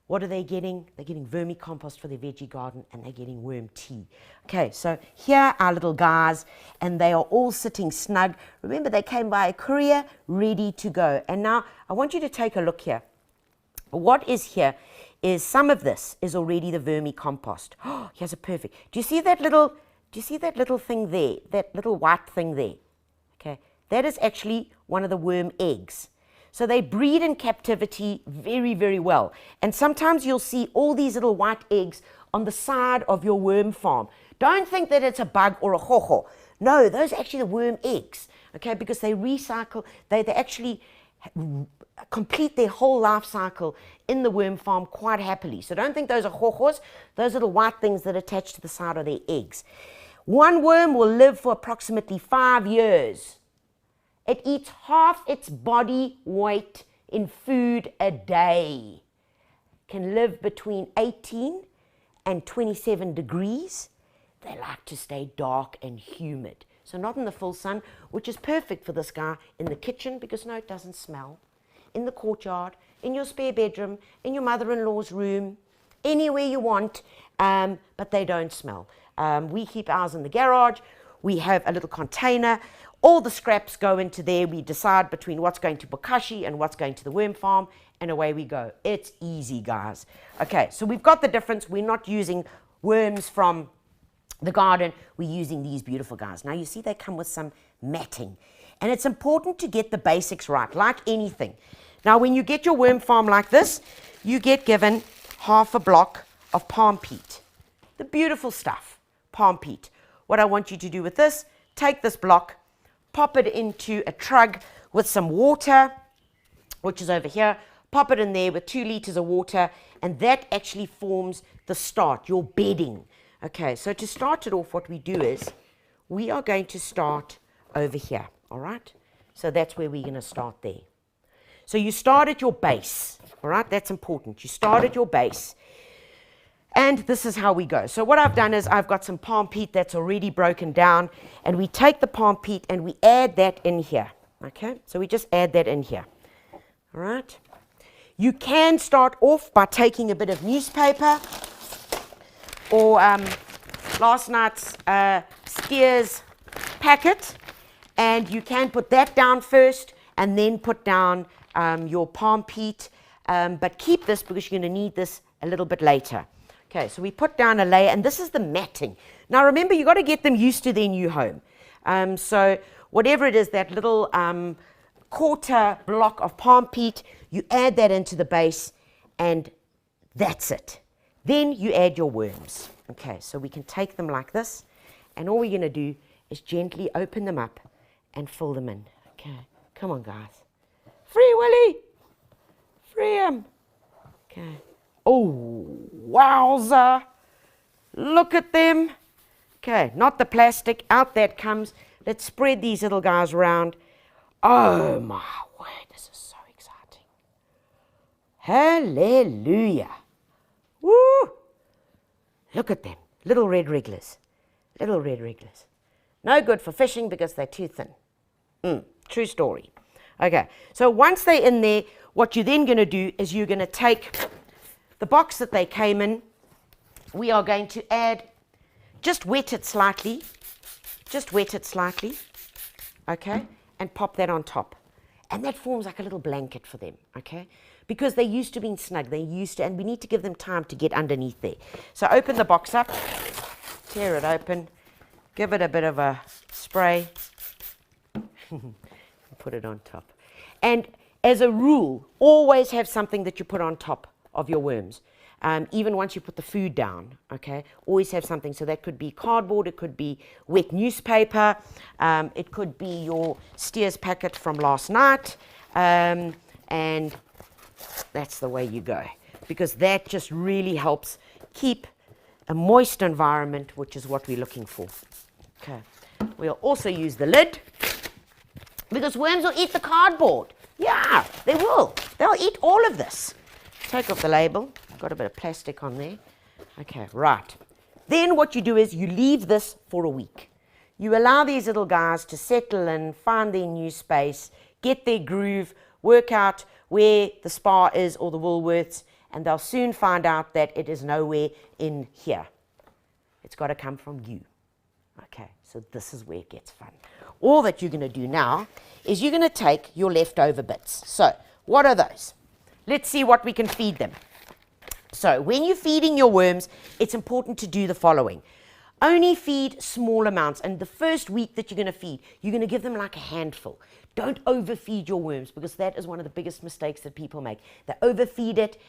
What are they getting? They're getting vermicompost for their veggie garden, and they're getting worm tea. Okay, so here are little guys, and they are all sitting snug. Remember, they came by a courier, ready to go. And now I want you to take a look here. What is here is some of this is already the vermicompost. Oh, here's a perfect. Do you see that little thing there? That little white thing there? Okay, that is actually one of the worm eggs. So they breed in captivity very, very well. And sometimes you'll see all these little white eggs on the side of your worm farm. Don't think that it's a bug or a hoho. No, those are actually the worm eggs. Okay, because they recycle, they actually complete their whole life cycle in the worm farm quite happily. So don't think those are hohos. Those little white things that attach to the side of their eggs. One worm will live for approximately 5 years. It eats half its body weight in food a day. Can live between 18 and 27 degrees. They like to stay dark and humid. So not in the full sun, which is perfect for this guy in the kitchen because no, it doesn't smell. In the courtyard, in your spare bedroom, in your mother-in-law's room, anywhere you want, but they don't smell. We keep ours in the garage. We have a little container. All the scraps go into there. We decide between what's going to Bokashi and what's going to the worm farm, and away we go. It's easy, guys. Okay, so we've got the difference. We're not using worms from the garden. We're using these beautiful guys. Now, you see they come with some matting, and it's important to get the basics right, like anything. Now, when you get your worm farm like this, you get given half a block of palm peat. The beautiful stuff, palm peat. What I want you to do with this, take this block, pop it into a trug with some water, which is over here. Pop it in there with 2 liters of water, and that actually forms the start, your bedding. Okay, so to start it off, what we do is we are going to start over here, all right? So that's where we're going to start there. So you start at your base, all right? That's important. You start at your base. And this is how we go. So what I've done is I've got some palm peat that's already broken down, and we take the palm peat and we add that in here. Okay, so we just add that in here. All right. You can start off by taking a bit of newspaper or last night's Steers packet, and you can put that down first and then put down your palm peat, but keep this because you're going to need this a little bit later. Okay, so we put down a layer, and this is the matting. Now remember, you've got to get them used to their new home. So whatever it is, that little quarter block of palm peat, you add that into the base, and that's it. Then you add your worms. Okay, so we can take them like this, and all we're going to do is gently open them up and fill them in. Okay, come on, guys. Free Willy! Free him! Okay. Oh, wowza! Look at them. Okay, not the plastic. Out that comes. Let's spread these little guys around. Oh, my word, this is so exciting. Hallelujah. Woo! Look at them. Little red wrigglers. Little red wrigglers. No good for fishing because they're too thin. True story. Okay, so once they're in there, what you're then going to do is you're going to take the box that they came in. We are going to add, just wet it slightly, okay, and pop that on top. And that forms like a little blanket for them, okay, because they're used to being snug, and we need to give them time to get underneath there. So open the box up, tear it open, give it a bit of a spray, put it on top. And as a rule, always have something that you put on top of your worms. Even once you put the food down, okay, always have something. So that could be cardboard, it could be wet newspaper, it could be your Steers packet from last night, and that's the way you go, because that just really helps keep a moist environment, which is what we're looking for. Okay, we'll also use the lid, because worms will eat the cardboard. Yeah, they will. They'll eat all of this. Take off the label. Got a bit of plastic on there. Okay, right. Then what you do is you leave this for a week. You allow these little guys to settle in, find their new space, get their groove, work out where the Spar is or the Woolworths, and they'll soon find out that it is nowhere in here. It's got to come from you. Okay, so this is where it gets fun. All that you're going to do now is you're going to take your leftover bits. So, what are those? Let's see what we can feed them. So, when you're feeding your worms, it's important to do the following. Only feed small amounts, and the first week that you're going to feed, you're going to give them like a handful. Don't overfeed your worms, because that is one of the biggest mistakes that people make. They overfeed it,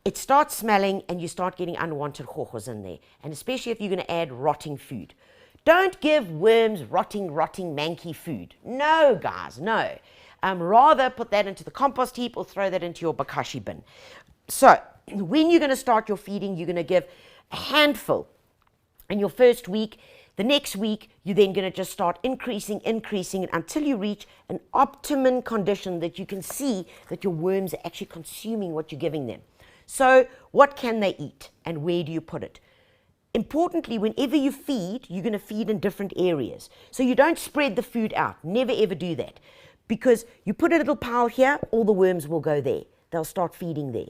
it starts smelling, and you start getting unwanted hohos in there, and especially if you're going to add rotting food. Don't give worms rotting, manky food. No, guys, no. Rather put that into the compost heap or throw that into your Bokashi bin. So, when you're going to start your feeding, you're going to give a handful in your first week. The next week, you're then going to just start increasing until you reach an optimum condition that you can see that your worms are actually consuming what you're giving them. So, what can they eat and where do you put it? Importantly, whenever you feed, you're going to feed in different areas. So you don't spread the food out. Never ever do that. Because you put a little pile here, all the worms will go there. They'll start feeding there.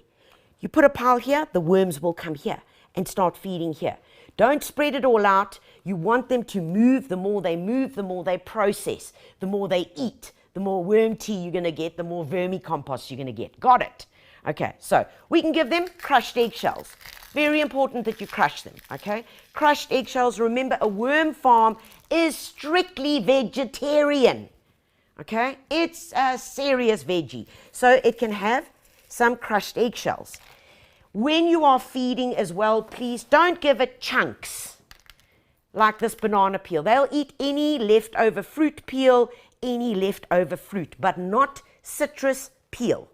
You put a pile here, the worms will come here and start feeding here. Don't spread it all out. You want them to move. The more they process, the more they eat, the more worm tea you're going to get, the more vermicompost you're going to get. Got it? Okay, so we can give them crushed eggshells. Very important that you crush them, okay? Crushed eggshells, remember, a worm farm is strictly vegetarian, okay? It's a serious veggie, so it can have some crushed eggshells. When you are feeding as well, please don't give it chunks like this banana peel. They'll eat any leftover fruit peel, any leftover fruit, but not citrus peel.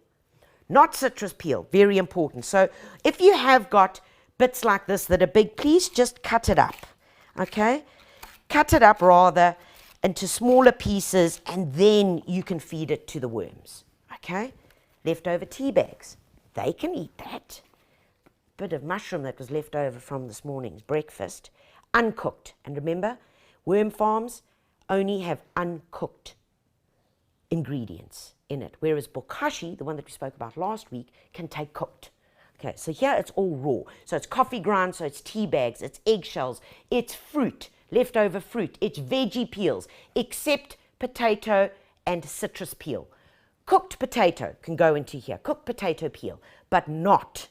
Not citrus peel, very important. So if you have got bits like this that are big, please just cut it up, okay? Cut it up rather into smaller pieces, and then you can feed it to the worms, okay? Leftover tea bags, they can eat that. Bit of mushroom that was left over from this morning's breakfast, uncooked. And remember, worm farms only have uncooked ingredients in it, whereas Bokashi, the one that we spoke about last week, can take cooked. Okay, so here it's all raw. So it's coffee grounds, so it's tea bags, it's eggshells, it's fruit, leftover fruit, it's veggie peels, except potato and citrus peel. Cooked potato can go into here, cooked potato peel, but not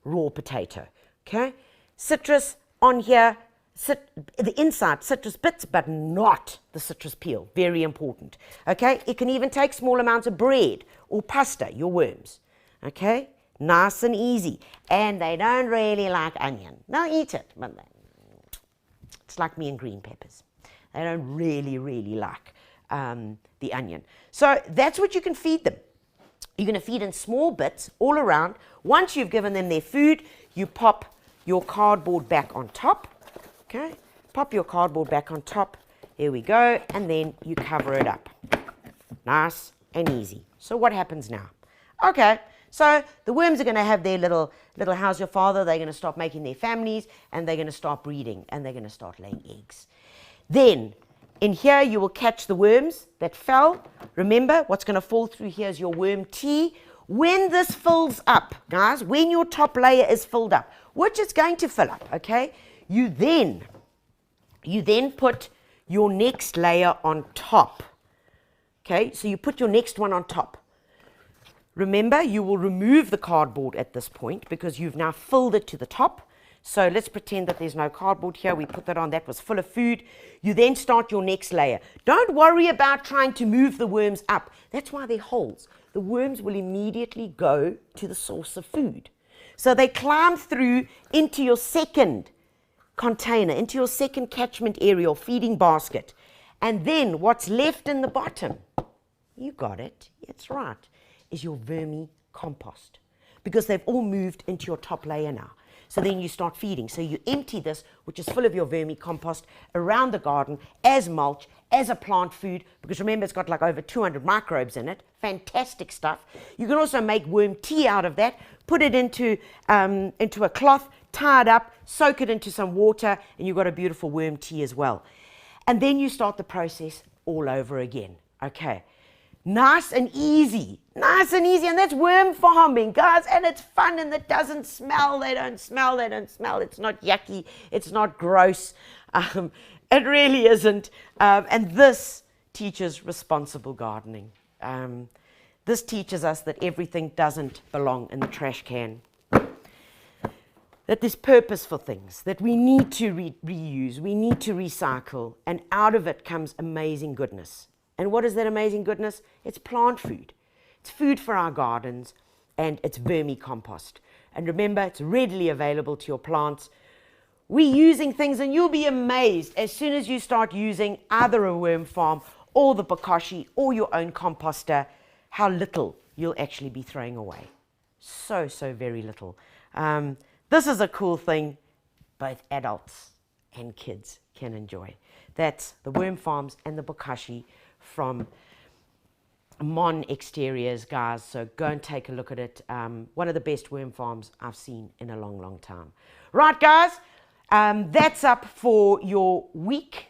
raw potato. Okay, citrus on here, the inside citrus bits, but not the citrus peel. Very important. Okay, it can even take small amounts of bread or pasta, your worms. Okay, nice and easy. And they don't really like onion. They'll eat it, but it's like me and green peppers. They don't really like the onion. So that's what you can feed them. You're going to feed in small bits all around. Once you've given them their food, you pop your cardboard back on top. Okay, pop your cardboard back on top. There we go. And then you cover it up. Nice and easy. So what happens now? Okay, so the worms are going to have their little how's your father? They're going to start making their families, and they're going to start breeding, and they're going to start laying eggs. Then in here you will catch the worms that fell. Remember, what's going to fall through here is your worm tea. When this fills up, guys, when your top layer is filled up, which it's going to fill up, okay, you then put your next layer on top. Okay, so you put your next one on top. Remember, you will remove the cardboard at this point because you've now filled it to the top. So let's pretend that there's no cardboard here. We put that on. That was full of food. You then start your next layer. Don't worry about trying to move the worms up. That's why they're holes. The worms will immediately go to the source of food. So they climb through into your second container, into your second catchment area or feeding basket. And then what's left in the bottom, you got it, it's right, is your vermi compost. Because they've all moved into your top layer now. So then you start feeding. So you empty this, which is full of your vermicompost, around the garden as mulch, as a plant food, because remember it's got like over 200 microbes in it. Fantastic stuff. You can also make worm tea out of that, put it into a cloth, tie it up, soak it into some water, and you've got a beautiful worm tea as well. And then you start the process all over again. Okay. Nice and easy, and that's worm farming, guys, and it's fun, and it doesn't smell, they don't smell, it's not yucky, it's not gross, it really isn't, and this teaches responsible gardening. This teaches us that everything doesn't belong in the trash can, that there's purpose for things, that we need to reuse, we need to recycle, and out of it comes amazing goodness. And what is that amazing goodness? It's plant food. It's food for our gardens, and it's vermicompost. And remember, it's readily available to your plants. We're using things, and you'll be amazed as soon as you start using either a worm farm or the Bokashi or your own composter, how little you'll actually be throwing away. So very little. This is a cool thing both adults and kids can enjoy. That's the worm farms and the Bokashi from Mon Exteriors, guys. So go and take a look at it. One of the best worm farms I've seen in a long time. Right, guys, that's up for your week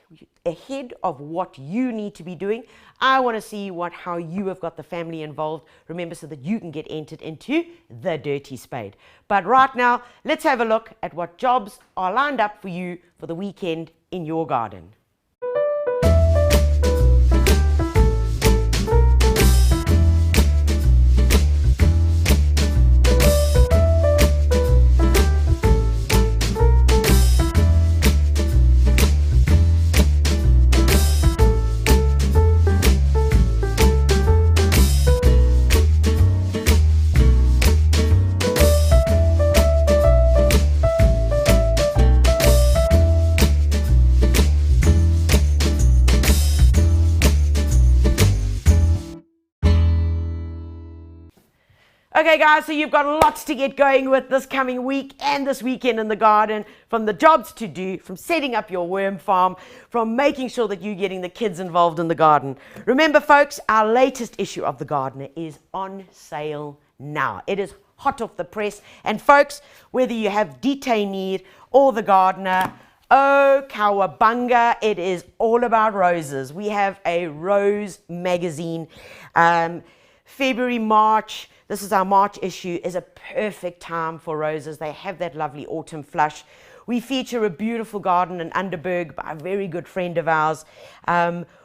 ahead of what you need to be doing. I want to see how you have got the family involved. Remember, so that you can get entered into the Dirty Spade. But right now, let's have a look at what jobs are lined up for you for the weekend in your garden. Okay guys, so you've got lots to get going with this coming week and this weekend in the garden, from the jobs to do, from setting up your worm farm, from making sure that you're getting the kids involved in the garden. Remember folks, our latest issue of The Gardener is on sale now. It is hot off the press, and folks, whether you have Detainir or The Gardener, oh cowabunga, it is all about roses. We have a rose magazine. February, March, this is our March issue, is a perfect time for roses. They have that lovely autumn flush. We feature a beautiful garden in Underberg by a very good friend of ours.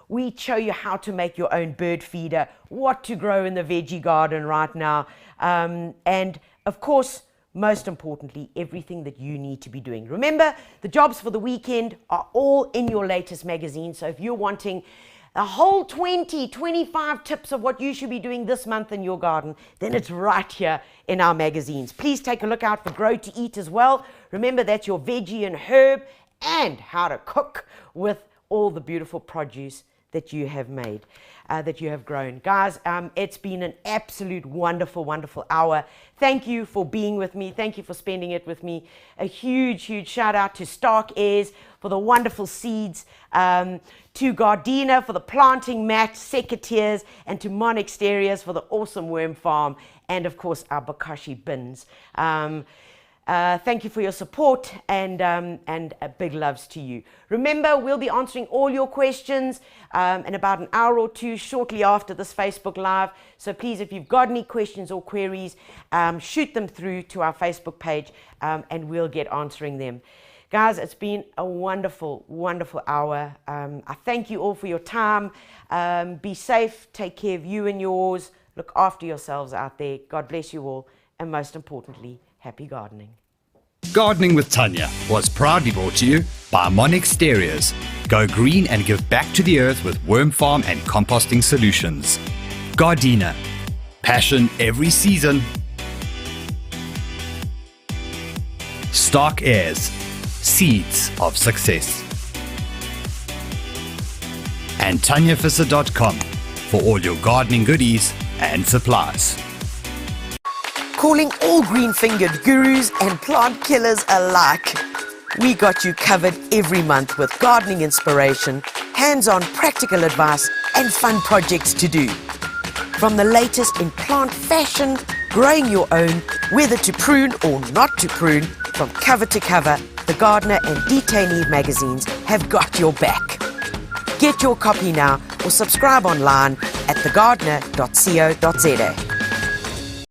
We show you how to make your own bird feeder, what to grow in the veggie garden right now. And of course, most importantly, everything that you need to be doing. Remember, the jobs for the weekend are all in your latest magazine. So if you're wanting a whole 25 tips of what you should be doing this month in your garden, then it's right here in our magazines. Please take a look out for Grow to Eat as well. Remember, that's your veggie and herb, and how to cook with all the beautiful produce that you have made, that you have grown. Guys, it's been an absolute wonderful hour. Thank you for being with me. Thank you for spending it with me. A huge shout out to Stark Airs for the wonderful seeds, to Gardena for the planting mat, secateurs, and to Monexteriors for the awesome worm farm, and of course our Bokashi bins. Thank you for your support, and big loves to you. Remember, we'll be answering all your questions in about an hour or two shortly after this Facebook Live. So please, if you've got any questions or queries, shoot them through to our Facebook page, and we'll get answering them. Guys, it's been a wonderful hour. I thank you all for your time. Be safe, take care of you and yours, look after yourselves out there. God bless you all, and most importantly, happy gardening. Gardening with Tanya was proudly brought to you by Monexteriors. Go green and give back to the earth with worm farm and composting solutions. Gardena. Passion every season. Stark Airs. Seeds of success. And TanyaVisser.com for all your gardening goodies and supplies. Calling all green-fingered gurus and plant killers alike. We got you covered every month with gardening inspiration, hands-on practical advice, and fun projects to do. From the latest in plant fashion, growing your own, whether to prune or not to prune, from cover to cover, the Gardener and Detainee magazines have got your back. Get your copy now or subscribe online at thegardener.co.za.